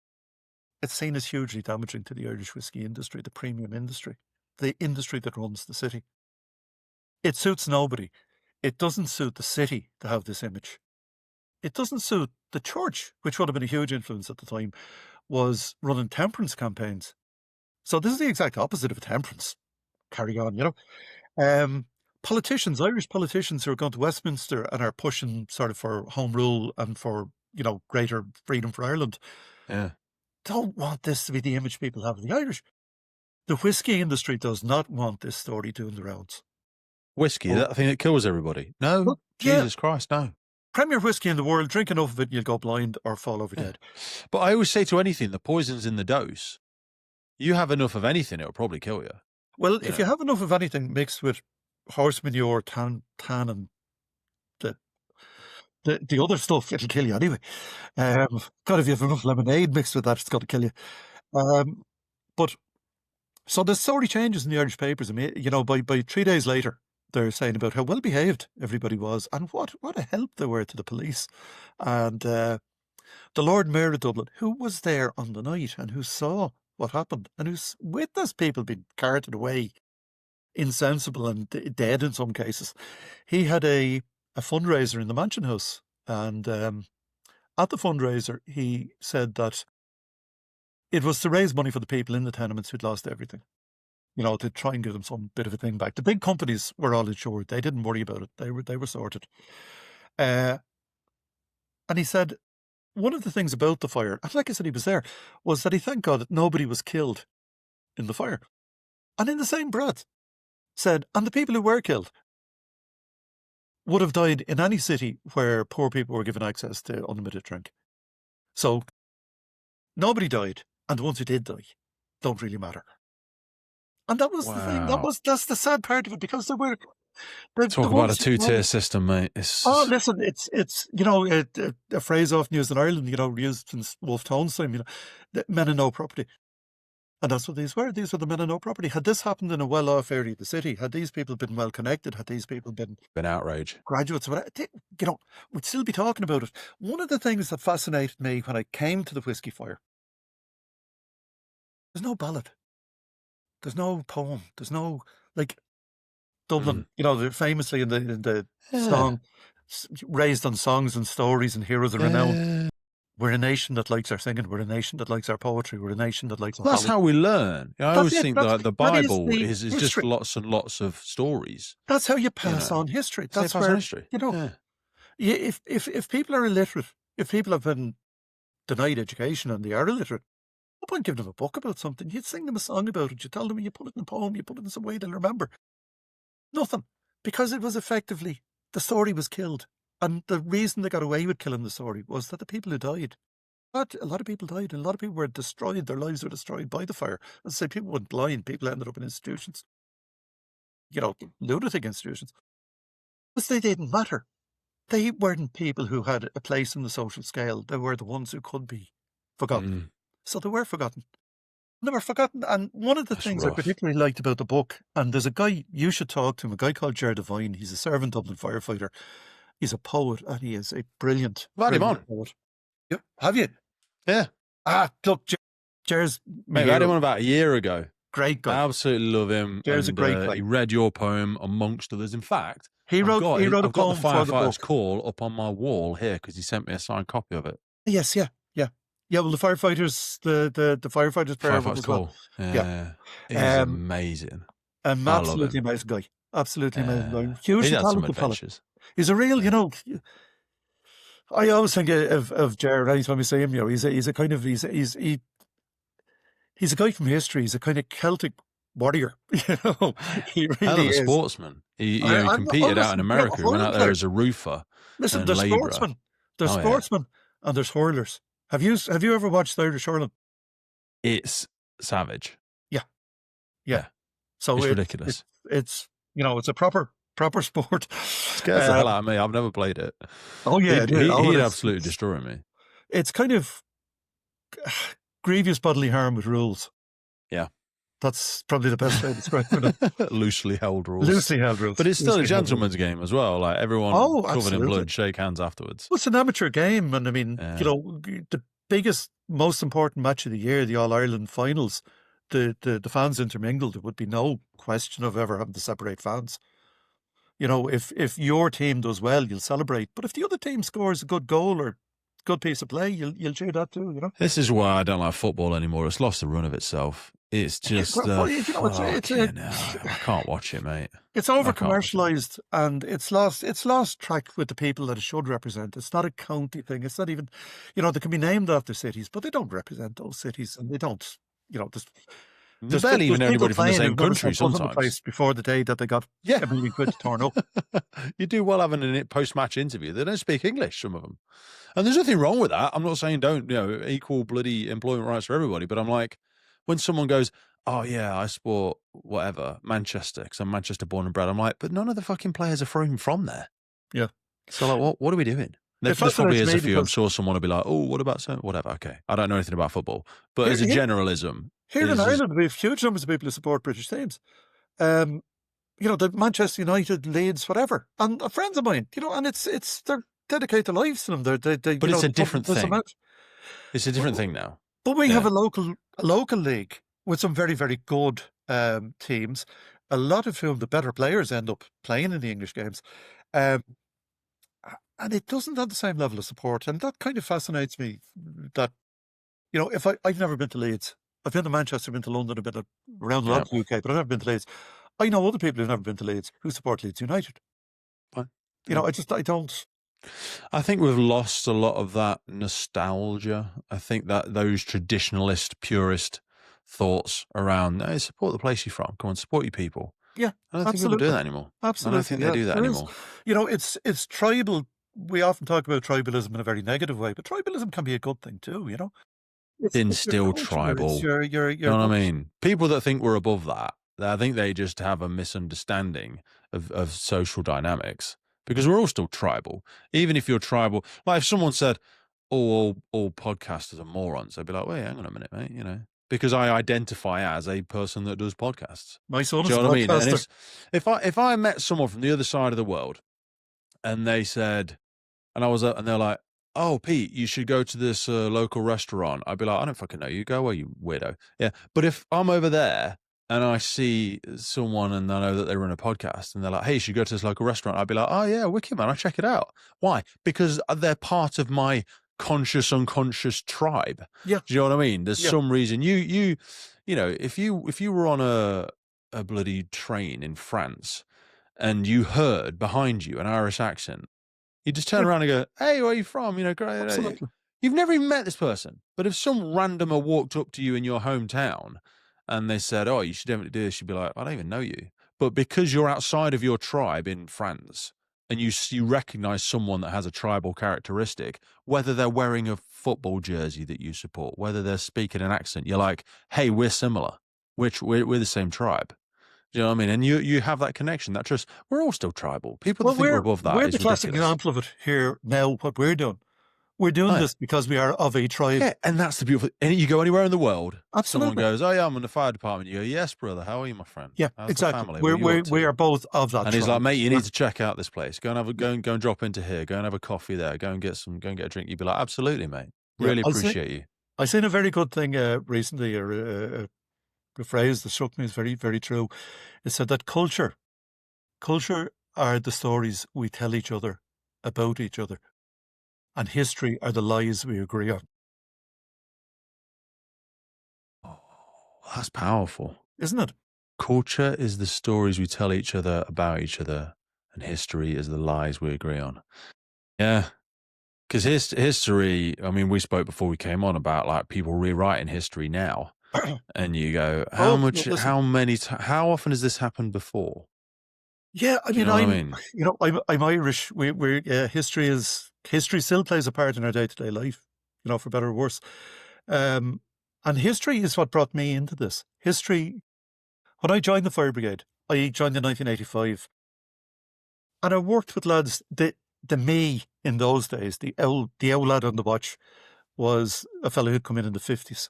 it's seen as hugely damaging to the Irish whiskey industry, the premium industry, the industry that runs the city. It suits nobody. It doesn't suit the city to have this image. It doesn't suit the church, which would have been a huge influence at the time, was running temperance campaigns. So this is the exact opposite of a temperance. Carry on, Politicians, Irish politicians who are going to Westminster and are pushing sort of for home rule and for, greater freedom for Ireland, don't want this to be the image people have of the Irish. The whiskey industry does not want this story doing the rounds. Whiskey, that thing that kills everybody. No, Jesus Christ, no. Premier whiskey in the world, drink enough of it and you'll go blind or fall over dead. But I always say to anything, the poison's in the dose. You have enough of anything, it'll probably kill you. Well, if you have enough of anything mixed with horse manure, tan and the other stuff, it'll kill you anyway. God, if you have enough lemonade mixed with that, it's got to kill you. But so the story changes in the Irish papers. I mean, by 3 days later, they're saying about how well behaved everybody was and what a help they were to the police. And the Lord Mayor of Dublin, who was there on the night and who saw what happened and who's witnessed people being carted away, insensible and dead in some cases, he had a fundraiser in the Mansion House. And at the fundraiser, he said that it was to raise money for the people in the tenements who'd lost everything, to try and give them some bit of a thing back. The big companies were all insured. They didn't worry about it. They were sorted. And he said one of the things about the fire, and like I said, he was there, was that he thanked God that nobody was killed in the fire. And in the same breath said, and the people who were killed would have died in any city where poor people were given access to unlimited drink. So nobody died, and the ones who did die don't really matter. And that was the thing. That's the sad part of it, because there were talk about a two-tier system, mate. Listen, it's a phrase often used in Ireland, used since Wolfe Tone's time, men and no property. And that's what these were. These were the men of no property. Had this happened in a well-off area of the city, had these people been well-connected, had these people been outrage. graduates, we'd still be talking about it. One of the things that fascinated me when I came to the Whiskey Fire, there's no ballad. There's no poem. There's no, like, Dublin, they're famously in the song, raised on songs and stories and heroes of renown. We're a nation that likes our singing. We're a nation that likes our poetry. We're a nation that likes our That's how we learn. I always think that the Bible is just lots and lots of stories. That's how you pass on history. That's where, history. If people are illiterate, if people have been denied education and they are illiterate, no point giving them a book about something. You'd sing them a song about it. You tell them, you put it in a poem, you put it in some way they'll remember. Nothing. Because it was effectively, the story was killed. And the reason they got away with killing the story was that the people who died, a lot of people died, and a lot of people were destroyed. Their lives were destroyed by the fire. As I say, people went blind. People ended up in institutions, lunatic institutions. But they didn't matter. They weren't people who had a place in the social scale. They were the ones who could be forgotten. So they were forgotten. They were forgotten. And one of the things I particularly liked about the book, and there's a guy, you should talk to him, a guy called Ger Devine. He's a servant Dublin firefighter. He's a poet, and he is a brilliant poet. Yeah. Have you? Yeah. Look, Ger's... Mate, I had him on about a year ago. Great guy. I absolutely love him. Ger's a great guy. He read your poem amongst others. In fact, I've got the Firefighter's Call up on my wall here because he sent me a signed copy of it. Yes, yeah. Well, the firefighters, the firefighters' prayer Firefighter's Call. Yeah. He's amazing. An absolutely amazing guy. Absolutely amazing guy. Hugely talented fellow. He's a real, I always think of Ger anytime I see him. He's a kind of he's a guy from history. He's a kind of Celtic warrior. He really is. A sportsman. He competed out in America. He went out there as a roofer. Listen, there's sportsmen. There's sportsmen and there's hurlers. Have you ever watched Irish hurling? It's savage. Yeah. So it's ridiculous. It's it's a proper sport. It scares the hell out of me. I've never played it. Oh yeah, he'd absolutely destroy me. It's kind of grievous bodily harm with rules. Yeah. That's probably the best way to describe it. Loosely held rules. Loosely held rules. But it's still a gentleman's game as well. Like everyone covered in blood, shake hands afterwards. Well, it's an amateur game. And I mean, the biggest, most important match of the year, the All-Ireland finals, the fans intermingled. There would be no question of ever having to separate fans. If your team does well, you'll celebrate. But if the other team scores a good goal or good piece of play, you'll cheer that too, This is why I don't like football anymore. It's lost the run of itself. It's just, I can't watch it, mate. It's over-commercialised and it's lost track with the people that it should represent. It's not a county thing. It's not even, they can be named after cities, but they don't represent those cities and they don't, there's barely even anybody from the same country sometimes. Before the day that they got a million quid to turn up. You do well having a post-match interview. They don't speak English, some of them. And there's nothing wrong with that. I'm not saying don't, equal bloody employment rights for everybody. But I'm like, when someone goes, oh yeah, I support whatever, Manchester, because I'm Manchester born and bred. I'm like, but none of the fucking players are from there. Yeah. So like, what are we doing? There probably is a few. I'm sure someone will be like, oh, what about so? Whatever. Okay. I don't know anything about football. But as a generalism. Here in Ireland, we have huge numbers of people who support British teams. The Manchester United, Leeds, whatever. And friends of mine, and they're dedicated their lives to them. But it's a different thing. It's a different thing now. But we have a local league with some very, very good teams, a lot of whom the better players end up playing in the English games. And it doesn't have the same level of support. And that kind of fascinates me that, if I've never been to Leeds. I've been to Manchester, I've been to London, I've been around a lot of the UK, but I've never been to Leeds. I know other people who've never been to Leeds who support Leeds United. Fine. I don't. I think we've lost a lot of that nostalgia. I think that those traditionalist, purist thoughts around, no, support the place you're from. Come on, support your people. Yeah, I don't think people do that anymore. Absolutely. I don't think they do that anymore. It's tribal. We often talk about tribalism in a very negative way, but tribalism can be a good thing too, Instill tribal. You know what I mean? People that think we're above that, I think they just have a misunderstanding of social dynamics because we're all still tribal. Even if you're tribal, like if someone said, all podcasters are morons, I'd be like, wait, hang on a minute, mate. because I identify as a person that does podcasts. My son Do is you a know what I mean? And podcaster. if I met someone from the other side of the world and they said, and they're like, "Oh, Pete, you should go to this local restaurant," I'd be like, "I don't fucking know you. Go away, you weirdo." Yeah. But if I'm over there and I see someone and I know that they run a podcast and they're like, "Hey, you should go to this local restaurant," I'd be like, "Oh yeah, wicked man, I'll check it out." Why? Because they're part of my conscious, unconscious tribe. Yeah, Do you know what I mean? There's yeah, some reason you know, if you were on a bloody train in France and you heard behind you an Irish accent, you just turn yeah, around and go, "Hey, where are you from?" You know, great. absolutely. You've never even met this person. But if some randomer walked up to you in your hometown and they said, "Oh, you should definitely do this," you'd be like, "I don't even know you." But because you're outside of your tribe in France and you recognize someone that has a tribal characteristic, whether they're wearing a football jersey that you support, whether they're speaking an accent, you're like, "Hey, we're similar. We're the same tribe." Do you know what I mean? And you have that connection, that trust. We're all still tribal. People that Well, think we're above that we're is the classic ridiculous. example of it here now. What we're doing, we're Oh, doing yeah. this because we are of a tribe. Yeah, and that's the beautiful. And you go anywhere in the world, someone Absolutely. goes, "Oh yeah, I'm in the fire department." You go, "Yes, brother. How are you, my friend? Yeah, How's the exactly. family? What are you up We to?" are both of that And he's like, tribe. "Mate, you need to check out this place. Go and go and drop into here. Go and have a coffee there. Go and get a drink." You'd be like, "Absolutely, mate. Yeah, Really appreciate you." I seen a very good thing recently, a phrase that struck me as very, very true. It said that culture are the stories we tell each other about each other, and history are the lies we agree on. Oh, that's powerful. Isn't it? Culture is the stories we tell each other about each other, and history is the lies we agree on. Yeah. Because history, I mean, we spoke before we came on about like people rewriting history now, and you go, Oh, no, listen. how often has this happened before? Yeah, I Do you mean, know what I mean? I'm Irish. History still plays a part in our day to day life, for better or worse. And history is what brought me into this. History. When I joined the fire brigade, I joined in 1985, and I worked with lads. The me in those days, the old lad on the watch, was a fellow who'd come in the 50s.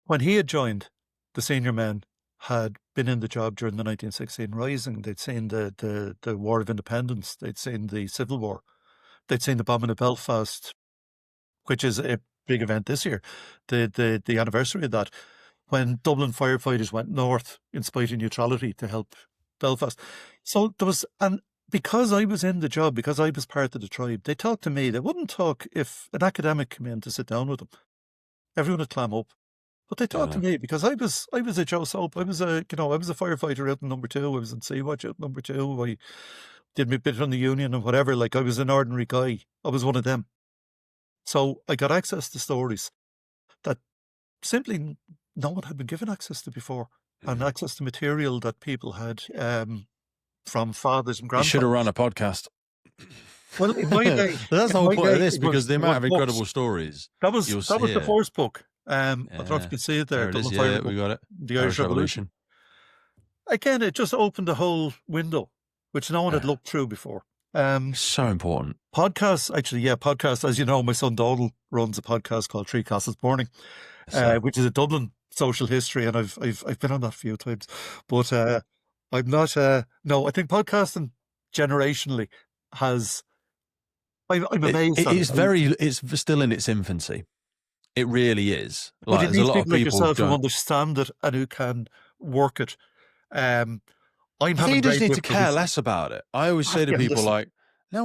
When he had joined, the senior men had been in the job during the 1916 Rising. They'd seen the War of Independence. They'd seen the Civil War. They'd seen the bombing of Belfast, which is a big event this year, the anniversary of that, when Dublin firefighters went north in spite of neutrality to help Belfast. So there was, and because I was in the job, because I was part of the tribe, they talked to me. They wouldn't talk if an academic came in to sit down with them. Everyone would clam up. But they talked to me because I was a Joe Soap. I was a firefighter out in number 2. I was in Sea-Watch out in number 2. I did my bit on the union and whatever. Like, I was an ordinary guy. I was one of them. So I got access to stories that simply no one had been given access to before, and access to material that people had from fathers and You should have grandfathers. run a podcast. Well, in my day, That's the whole point of this, because the amount of books. incredible stories That was you'll the hear. first book. I don't know if you can see it there. There it is. Dublin Fire Yeah, book, we got it. The Irish Revolution. Again, it just opened a whole window, which no one had looked through before. So important. Podcasts, actually, yeah, podcasts. As you know, my son Donald runs a podcast called Three Castles Burning, which is a Dublin social history, and I've been on that a few times. But I'm not. No, I think podcasting generationally has. I'm amazed. It's still in its infancy. It really is. But it There's a needs lot of people like people yourself who understand it and who can work it. I'm I think having you just great need to care difficulties. less about it. I always say to Yeah, people, listen. like, no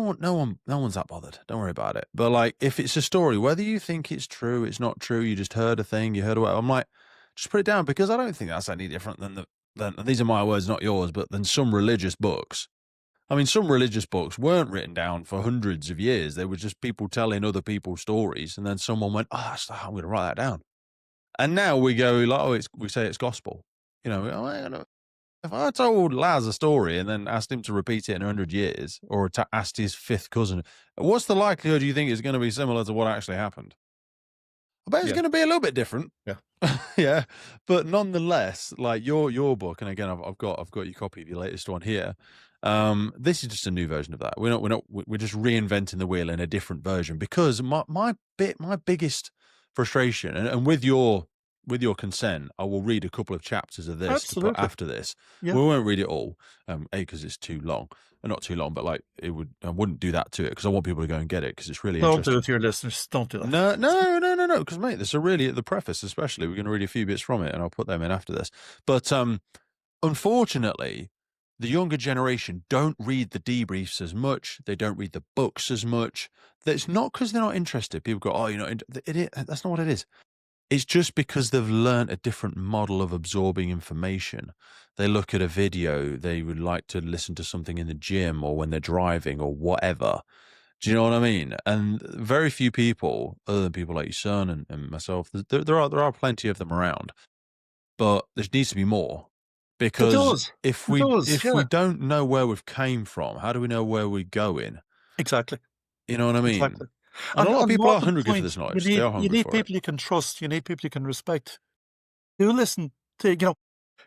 one's that bothered. Don't worry about it. But like, if it's a story, whether you think it's true, it's not true, you just heard a thing, you heard a word, I'm like, just put it down, because I don't think that's any different than and these are my words, not yours, but than some religious books. I mean, some religious books weren't written down for hundreds of years. They were just people telling other people stories, and then someone went, "Oh, I'm going to write that down." And now we go like, "Oh, we say it's gospel." If I told Laz a story and then asked him to repeat it in 100 years, or asked his fifth cousin, what's the likelihood you think it's going to be similar to what actually happened? I bet it's going to be a little bit different. Yeah. Yeah. But nonetheless, like your book, and again, I've got your copy of your latest one here. This is just a new version of that. We're just reinventing the wheel in a different version, because my biggest frustration. And with your consent, I will read a couple of chapters of this to put Absolutely. after this. Yeah. We won't read it all, because it's too long. Not too long, but like I wouldn't do that to it because I want people to go and get it because it's really Don't interesting. do it to your listeners. Don't do that. No. Because mate, this is really at the preface, especially. We're going to read a few bits from it, and I'll put them in after this. But unfortunately, the younger generation don't read the debriefs as much. They don't read the books as much. That's not because they're not interested. People go, "Oh, you're not." That's not what it is. It's just because they've learned a different model of absorbing information. They look at a video, they would like to listen to something in the gym or when they're driving or whatever. Do you know what I mean? And very few people, other than people like your son and myself, there are plenty of them around, but there needs to be more. It Because does. if It we does. we Yeah. don't know where we've came from, how do we know where we're going? Exactly. You know what I mean? Exactly. And a lot of And people more are to the hungry for point, this knowledge. They are you hungry need for it. people you can trust. You need people you can respect. Do listen to,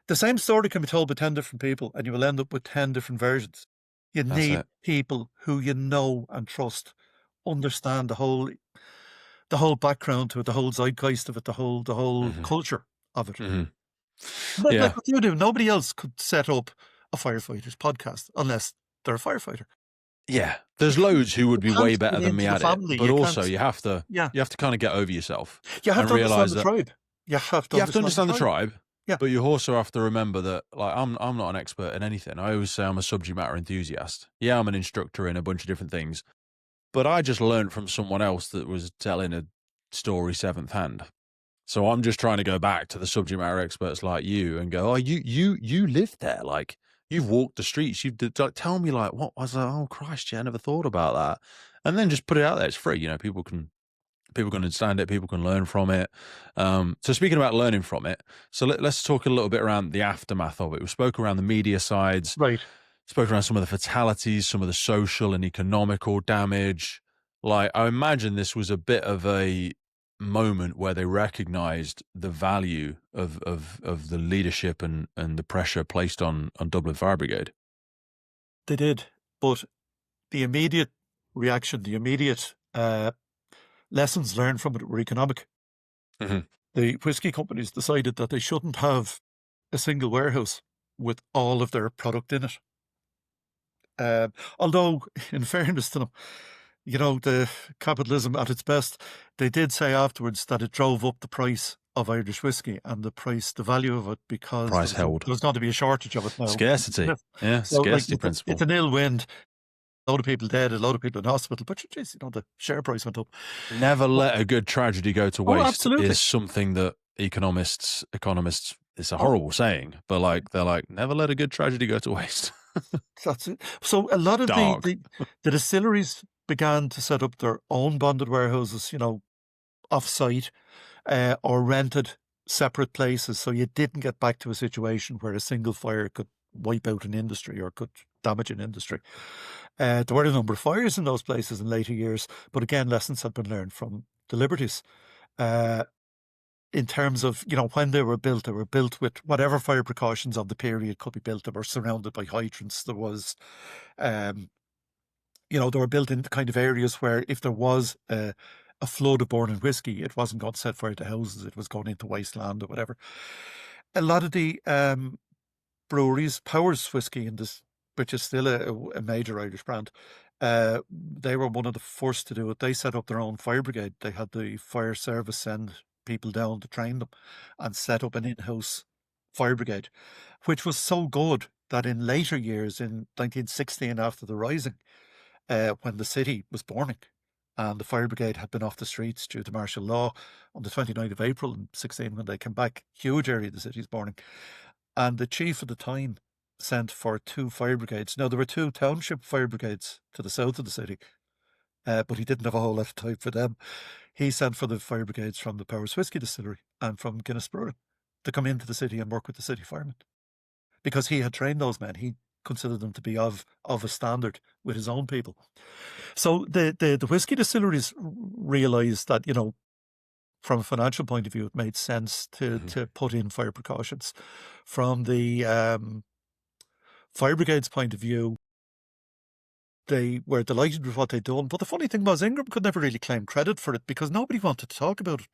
the same story can be told by 10 different people, and you will end up with 10 different versions. You That's need it. people who you know and trust, understand the whole background to it, the whole zeitgeist of it, the whole Mhm. culture of it. Mhm. Like Yeah. what you do, nobody else could set up a firefighter's podcast unless they're a firefighter. Yeah. There's You loads who would be can't way better get than me into the at it, family. but You also can't. you have to Yeah, kind of get over yourself you have and to understand realize the that tribe. You have to you have to understand understand the the tribe. tribe, Yeah. but you also have to remember that like I'm not an expert in anything. I always say I'm a subject matter enthusiast. Yeah, I'm an instructor in a bunch of different things, but I just learned from someone else that was telling a story seventh hand. So I'm just trying to go back to the subject matter experts like you and go, oh, you lived there, like you've walked the streets. Like, tell me like what was like, oh Christ, yeah, I never thought about that. And then just put it out there. It's free, people can understand it, people can learn from it. So speaking about learning from it, so let's talk a little bit around the aftermath of it. We spoke around the media sides, Right. spoke around some of the fatalities, some of the social and economical damage. Like I imagine this was a bit of a moment where they recognized the value of the leadership and the pressure placed on Dublin Fire Brigade. They did, but the immediate reaction, the immediate lessons learned from it were economic. Mhm. The whiskey companies decided that they shouldn't have a single warehouse with all of their product in it. Although, in fairness to them, the capitalism at its best, they did say afterwards that it drove up the price of Irish whiskey and the value of it, because Price held. there was going to be a shortage of it now. Scarcity. Yeah, So, scarcity principle. it's an ill wind. A lot of people dead, a lot of people in hospital, but geez, the share price went up. Never let a good tragedy go to waste absolutely. is something that economists, it's a horrible saying, but like they're like, never let a good tragedy go to waste. That's it. So a lot of the distilleries began to set up their own bonded warehouses, off-site, or rented separate places, so you didn't get back to a situation where a single fire could wipe out an industry or could damage an industry. There were a number of fires in those places in later years, but again, lessons had been learned from the Liberties. In terms of, when they were built with whatever fire precautions of the period could be built. They were surrounded by hydrants. There was, they were built in kind of areas where if there was a flood of burning whiskey, it wasn't going to set fire to houses, it was going into wasteland or whatever. A lot of the breweries, Powers Whiskey, which is still a major Irish brand, they were one of the first to do it. They set up their own fire brigade. They had the fire service send people down to train them and set up an in-house fire brigade, which was so good that in later years, in 1916, after the Rising, when the city was burning and the fire brigade had been off the streets due to martial law, on the 29th of April in 16, when they came back, huge area of the city's burning. And the chief at the time sent for 2 fire brigades. Now, there were 2 township fire brigades to the south of the city, but he didn't have a whole lot of time for them. He sent for the fire brigades from the Powers Whiskey Distillery and from Guinness Brewing to come into the city and work with the city firemen, because he had trained those men. He considered them to be of a standard with his own people. So the whiskey distilleries realised that, from a financial point of view, it made sense to put in fire precautions. From the fire brigade's point of view, they were delighted with what they'd done. But the funny thing was, Ingram could never really claim credit for it because nobody wanted to talk about it.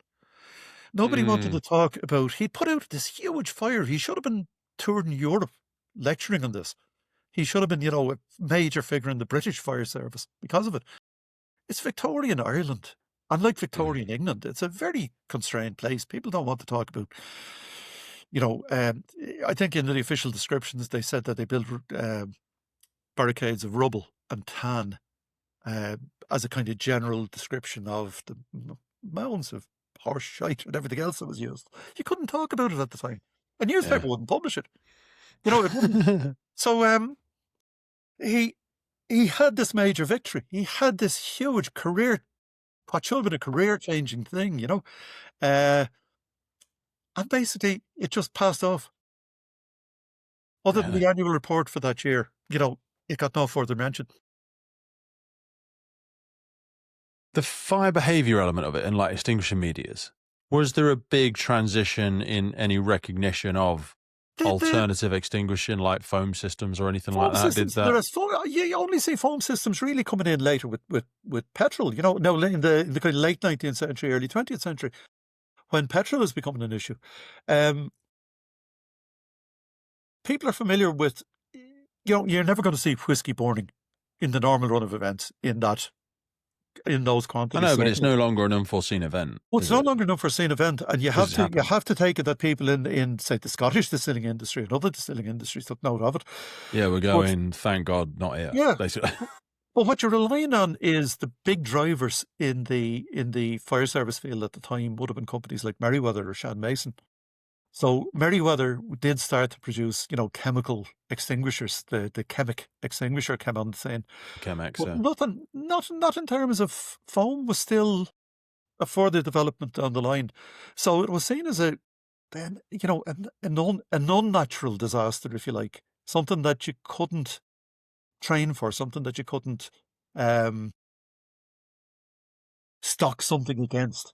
Nobody wanted to Mm, talk about. He put out this huge fire. He should have been touring Europe lecturing on this. He should have been, a major figure in the British fire service because of it. It's Victorian Ireland. Unlike mm. Victorian England, it's a very constrained place. People don't want to talk about, I think in the official descriptions they said that they built barricades of rubble and tan uh, as a kind of general description of the mounds of horse shite and everything else that was used. You couldn't talk about it at the time. A Yeah. newspaper wouldn't publish it. It wouldn't. So he he had this major victory. He had this huge career, what should have been a career-changing thing, uh, and basically it just passed off. Other than Really? the annual report for that year, it got no further mention. The fire behaviour element of it and like extinguishing medias, was there a big transition in any recognition of The alternative extinguishing like foam systems or anything like foam that? Did systems, that? you only see foam systems really coming in later with petrol, now in the kind of late 19th century, early 20th century, when petrol is becoming an issue. Um, People are familiar with, you're never going to see whiskey burning in the normal run of events in those I quantities. know, but So, it's no longer an unforeseen event, well, it's is no it? longer an unforeseen event, and you Because have it's to you happened. have to take it that people in say the Scottish distilling industry and other distilling industries took note of it. Yeah, we're But going, thank God, not here, yeah, basically. but what you're relying on is the big drivers in the fire service field at the time would have been companies like Merryweather or Shan Mason. So Merryweather did start to produce, chemical extinguishers. The chemic extinguisher came on the scene, Chemex, but yeah. not in terms of foam was still a further development down the line. So it was seen as an unnatural disaster, if you like, something that you couldn't train for, something that you couldn't um, stock something against.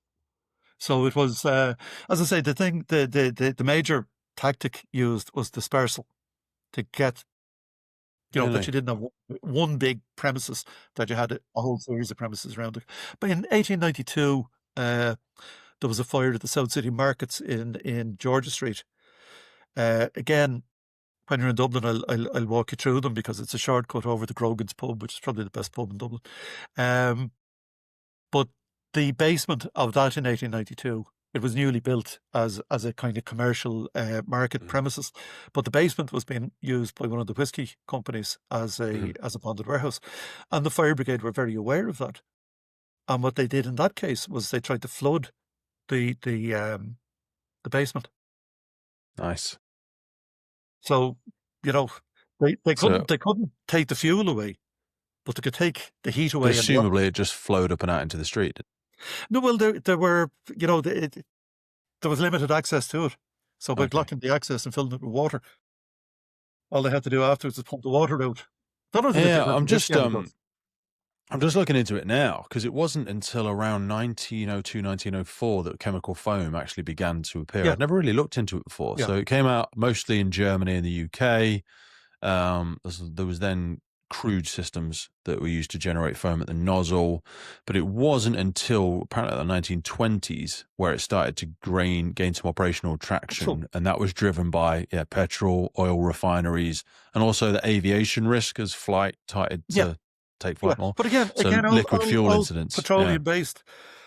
So it was, as I say, the major tactic used was dispersal to get, that Really? you didn't have one big premises, that you had a whole series of premises around it. But in 1892, there was a fire at the South City markets in Georgia Street. Again, when you're in Dublin, I'll walk you through them because it's a shortcut over to Grogan's pub, which is probably the best pub in Dublin. Um, but the basement of that in 1892, it was newly built as a kind of commercial market Mm. premises, but the basement was being used by one of the whiskey companies as Mhm. a bonded warehouse, and the fire brigade were very aware of that. And what they did in that case was they tried to flood the basement. Nice. So, you know, they So, couldn't take the fuel away, but they could take the heat but away and assumably it just flowed up and out into the street. no, well, there were, there was limited access to it. So by Okay. blocking the access and filling it with water, all they had to do afterwards was pump the water out. The other thing that Yeah, did happen, this chemicals. I'm just looking into it now because it wasn't until around 1902, 1904 that chemical foam actually began to appear. Yeah, I'd never really looked into it before. yeah, So it came out mostly in Germany and the UK. There was then crude systems that were used to generate foam at the nozzle, but it wasn't until apparently the 1920s where it started to gain some operational true. traction, and that was driven by petrol, oil refineries, and also the aviation risk as flight started Yeah, to take yeah. flight more. But again, So liquid fuel all incidents, yeah. petroleum based.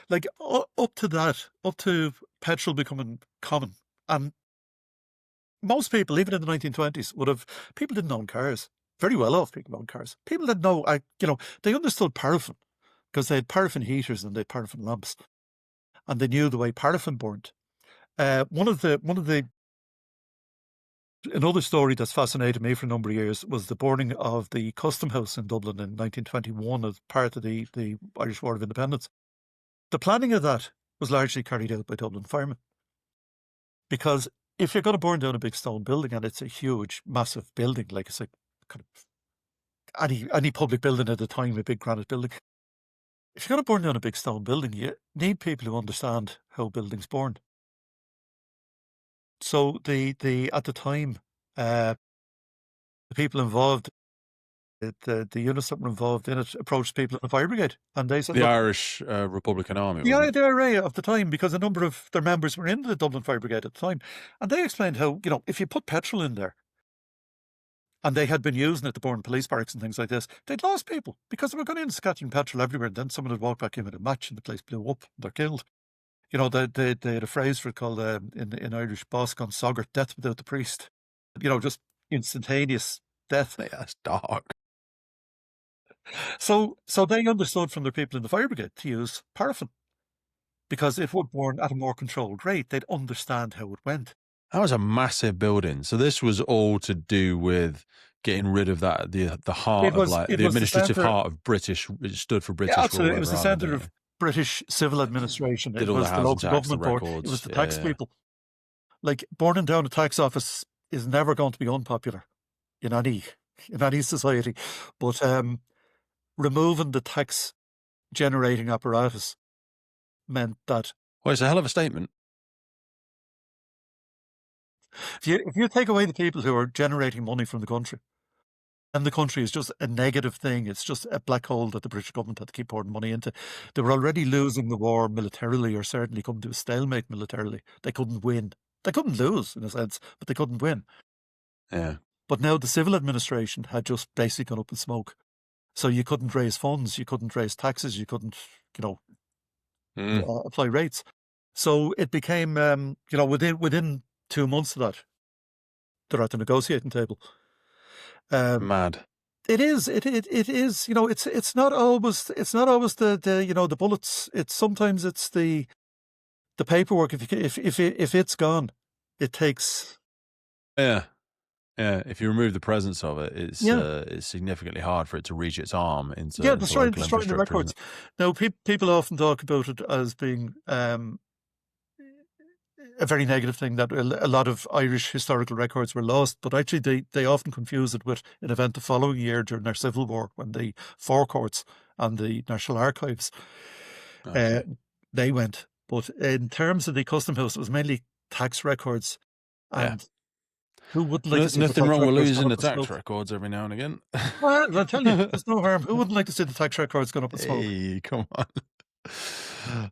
Like up to that, up to petrol becoming common, and most people, even in the 1920s, people didn't own cars. Very well off people owned cars. People didn't know, they understood paraffin because they had paraffin heaters and they had paraffin lamps, and they knew the way paraffin burned. Another story that's fascinated me for a number of years was the burning of the Custom House in Dublin in 1921 as part of the Irish War of Independence. The planning of that was largely carried out by Dublin firemen. Because if you're going to burn down a big stone building, and it's a huge, massive building, like it's like kind of any public building at the time, a big granite building, if you're going to burn down a big stone building, you need people who understand how buildings burn. So at the time, the people involved The units that were involved in it approached people in the fire brigade, and they said, The "Look, Irish Republican Army, the wasn't it? IRA of the time, because a number of their members were in the Dublin Fire Brigade at the time, and they explained how, if you put petrol in there, and they had been using it to burn police barracks and things like this, they'd lost people because they were going in scattering petrol everywhere, and then someone would walk back in with a match, and the place blew up, and they're killed. They had a phrase for it called, in Irish, Bos gan Sogart, death without the priest. Just instantaneous death. Yeah, that's dark. So they understood from their people in the fire brigade to use paraffin, because it would burn at a more controlled rate. They'd understand how it went. That was a massive building. So this was all to do with getting rid of that, the heart of the administrative heart of British. It stood for British. Yeah, absolutely. It was the Ireland, centre of British civil administration. Did it all was the local tax, government board. It was the tax people. Like, burning down a tax office is never going to be unpopular in any society, but removing the tax generating apparatus meant that. Well, it's a hell of a statement. If you take away the people who are generating money from the country, and the country is just a negative thing, it's just a black hole that the British government had to keep pouring money into. They were already losing the war militarily, or certainly coming to a stalemate militarily. They couldn't win. They couldn't lose, in a sense, but they couldn't win. Yeah. But now the civil administration had just basically gone up in smoke. So you couldn't raise funds, you couldn't raise taxes, you couldn't, apply rates. So it became, within 2 months of that, they're at the negotiating table. Mad. It is. It is. It's not always the bullets. Sometimes it's the paperwork. If it's gone, it takes. Yeah. Yeah, if you remove the presence of it, it's significantly hard for it to reach its arm into destroying the records. Now, people often talk about it as being a very negative thing, that a lot of Irish historical records were lost, but actually they often confuse it with an event the following year during their civil war, when the forecourts and the National Archives they went. But in terms of the Custom House, it was mainly tax records, and who wouldn't like to see nothing wrong with losing the tax records every now and again. Well, I'll tell you, there's no harm. Who wouldn't like to see the tax records going up in smoke? Hey, come on.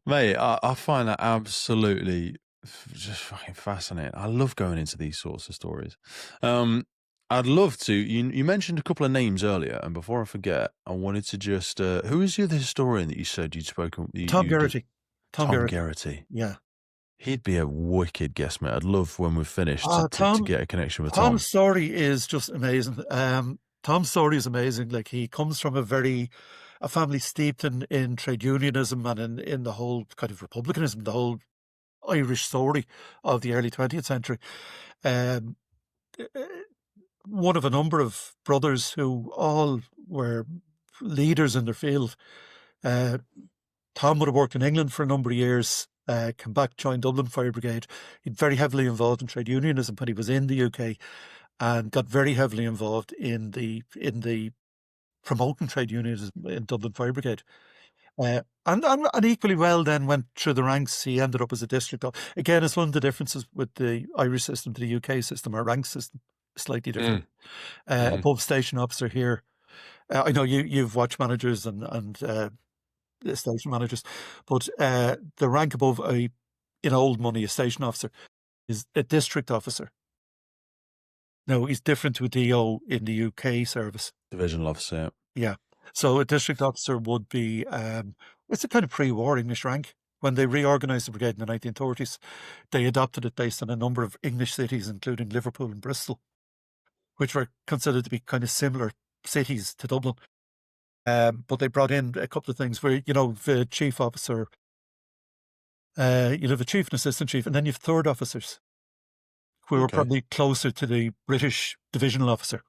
Mate, I find that absolutely just fucking fascinating. I love going into these sorts of stories. I'd love to. You mentioned a couple of names earlier, and before I forget, I wanted to just who is the other historian that you said you'd spoken? Tom Geraghty. Tom Geraghty. Yeah. He'd be a wicked guest, mate. I'd love, when we've finished, to get a connection with Tom. Tom's story is just amazing. Tom's story is amazing. Like, he comes from a family steeped in trade unionism and in the whole kind of republicanism, the whole Irish story of the early 20th century. One of a number of brothers who all were leaders in their field. Tom would have worked in England for a number of years. Came back, joined Dublin Fire Brigade. He'd very heavily involved in trade unionism when he was in the UK, and got very heavily involved in the promoting trade unionism in Dublin Fire Brigade. And equally well then went through the ranks. He ended up as a district. Again, it's one of the differences with the Irish system to the UK system. Our rank system is slightly different. Above station officer here. I know you've watch managers and station managers, but the rank above in old money, a station officer, is a district officer. No, he's different to a DO in the UK service. Divisional officer. Yeah. So a district officer would be, it's a kind of pre-war English rank. When they reorganised the brigade in the 1930s, they adopted it based on a number of English cities, including Liverpool and Bristol, which were considered to be kind of similar cities to Dublin. But they brought in a couple of things where, the chief officer, you have a chief and assistant chief, and then you have third officers, who are probably closer to the British divisional officer.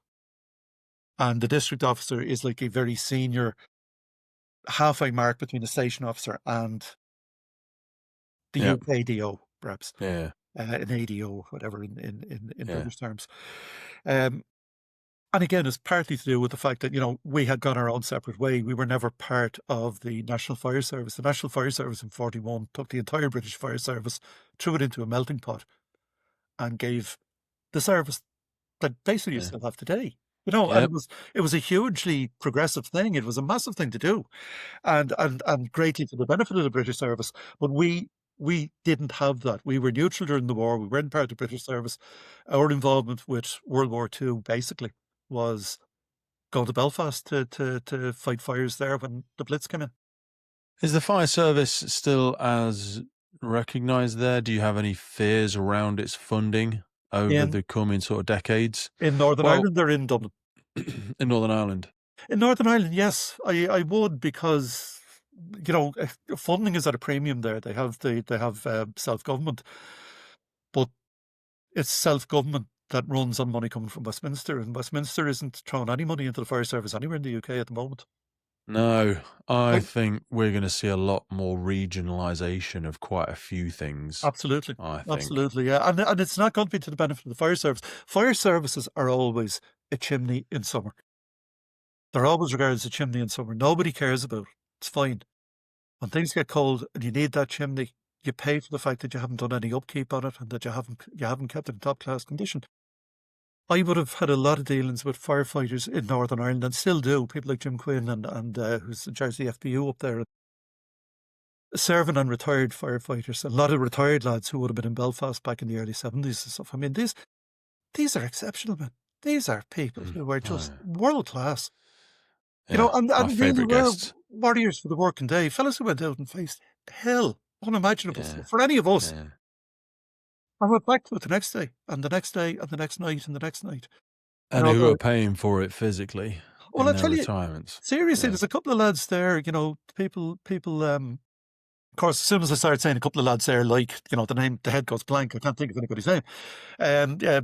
And the district officer is like a very senior, halfway mark between the station officer and the UK DO, perhaps. Yeah. An ADO, whatever, in British terms. And again, it's partly to do with the fact that, we had gone our own separate way. We were never part of the National Fire Service. The National Fire Service in 1941 took the entire British Fire Service, threw it into a melting pot, and gave the service that basically you still have today. You know, and Yep. it was a hugely progressive thing. It was a massive thing to do, and greatly to the benefit of the British service. But we didn't have that. We were neutral during the war. We weren't part of the British service. Our involvement with World War II basically was go to Belfast to fight fires there when the Blitz came in. Is the fire service still as recognised there? Do you have any fears around its funding over In the coming sort of decades? Northern Well, Ireland, they're in Dublin. in Northern Ireland. In Northern Ireland, yes, I would, because funding is at a premium there. They have self-government, but it's self-government that runs on money coming from Westminster, and Westminster isn't throwing any money into the fire service anywhere in the UK at the moment. No, I Right. think we're going to see a lot more regionalisation of quite a few things. Absolutely. I think. Absolutely, yeah. And it's not going to be to the benefit of the fire service. Fire services are always a chimney in summer. They're always regarded as a chimney in summer. Nobody cares about it. It's fine. When things get cold and you need that chimney, you pay for the fact that you haven't done any upkeep on it and that you haven't kept it in top class condition. I would have had a lot of dealings with firefighters in Northern Ireland, and still do. People like Jim Quinn and who's in charge of the FBU up there, serving and retired firefighters. A lot of retired lads who would have been in Belfast back in the early 70s and stuff. I mean, these are exceptional men. These are people who are just world class. Yeah, And my these favourite were guests. warriors for the working day. Fellas who went out and faced hell, unimaginable stuff for any of us. Yeah. I went back to it the next day, and the next day, and the next night, and the next night. And who are paying for it physically Well, in I their tell you, retirements. seriously, there's a couple of lads there, people, of course, as soon as I started saying a couple of lads there, like, the head goes blank. I can't think of anybody's name.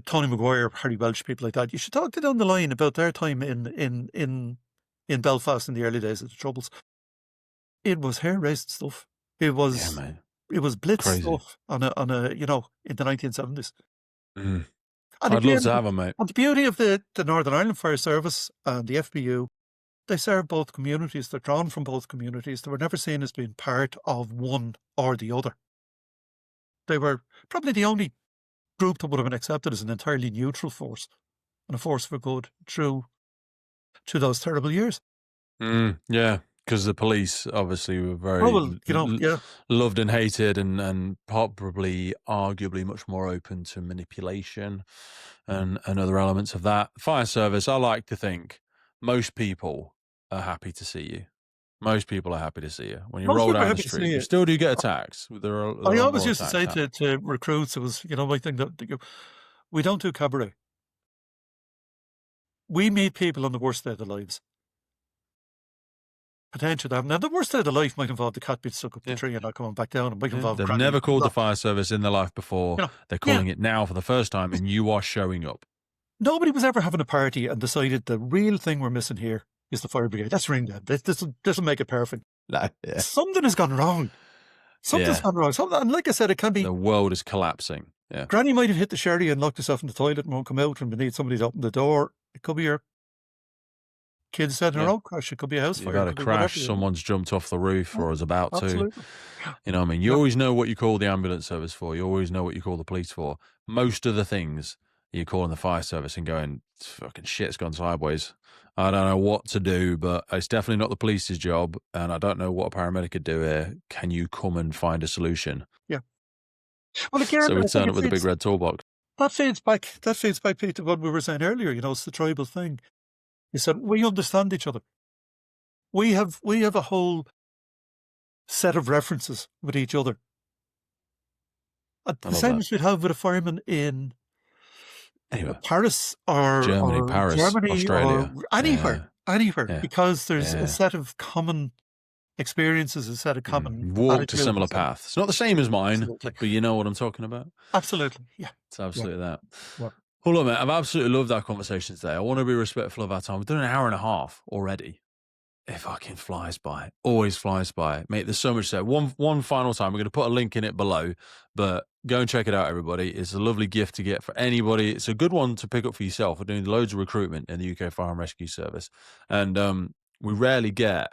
Tony Maguire, Harry Welsh, people like that. You should talk to down the line about their time in Belfast in the early days of the Troubles. It was hair-raised stuff. It was, mate. It was blitz Crazy. stuff in the 1970s. Mm. I'd love to have them, mate. And the beauty of the Northern Ireland Fire Service and the FBU, they serve both communities. They're drawn from both communities. They were never seen as being part of one or the other. They were probably the only group that would have been accepted as an entirely neutral force and a force for good through those terrible years. Yeah, because the police obviously were very loved and hated, and probably arguably much more open to manipulation and other elements of that. Fire service, I like to think most people are happy to see you. Most people are happy to see you. When you roll down the street, you still do get attacks. I always used to say to recruits, it was, my thing, that we don't do cabaret. We meet people on the worst day of their lives. Potential to have. Now, the worst day of their life might involve the cat being stuck up the tree and not coming back down. It might involve They've never called the fire service in their life before. They're calling it now for the first time, and you are showing up. Nobody was ever having a party and decided the real thing we're missing here is the fire brigade. Let's ring them. This will make it perfect. Something has gone wrong. Something's gone wrong. And like I said, it can be... The world is collapsing. Yeah. Granny might have hit the sherry and locked herself in the toilet and won't come out and we need somebody to open the door. It could be your kids said in a road crash. It could be a house fire. You've had a crash. Someone's jumped off the roof or is about absolutely. to. You know what I mean? You always know what you call the ambulance service for. You always know what you call the police for. Most of the things you're calling the fire service and going, fucking shit's gone sideways. I don't know what to do, but it's definitely not the police's job. And I don't know what a paramedic could do here. Can you come and find a solution? Yeah. Well, again, so we turn up with a big red toolbox. That feeds back, Pete, to what we were saying earlier. It's the tribal thing. You said, we understand each other. We have a whole set of references with each other. The same as we'd have with a fireman in Paris or Germany, Australia, or anywhere, because there's a set of common experiences, a set of common walked a similar path. It's not the same as mine, but you know what I'm talking about. Absolutely, yeah. It's absolutely that. Yeah. Well, look, mate, I've absolutely loved our conversation today. I want to be respectful of our time. We've done an hour and a half already. It fucking flies by. Always flies by. Mate, there's so much there. One final time. We're going to put a link in it below, but go and check it out, everybody. It's a lovely gift to get for anybody. It's a good one to pick up for yourself. We're doing loads of recruitment in the UK Fire and Rescue Service. And we rarely get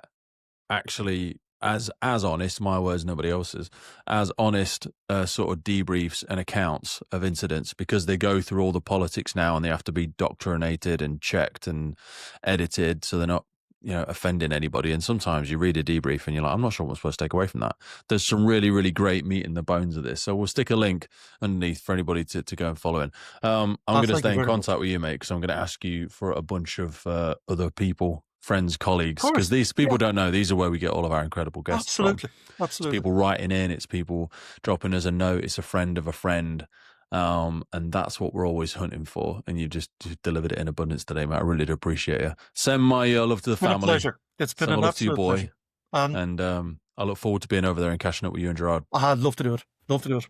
actually as honest, my words, nobody else's, as honest sort of debriefs and accounts of incidents, because they go through all the politics now and they have to be doctrinated and checked and edited so they're not, offending anybody. And sometimes you read a debrief and you're like, I'm not sure what I'm supposed to take away from that. There's some really, really great meat in the bones of this. So we'll stick a link underneath for anybody to go and follow in. I'm going to stay in contact with you, mate, because I'm going to ask you for a bunch of other people, friends, colleagues, because these people don't know. These are where we get all of our incredible guests from. Absolutely. It's people writing in, it's people dropping us a note, it's a friend of a friend. And that's what we're always hunting for. And you just delivered it in abundance today, mate. I really do appreciate you. Send my love to the family. It's been a pleasure. It's been an absolute pleasure. And I look forward to being over there and catching up with you and Gerard. I'd love to do it.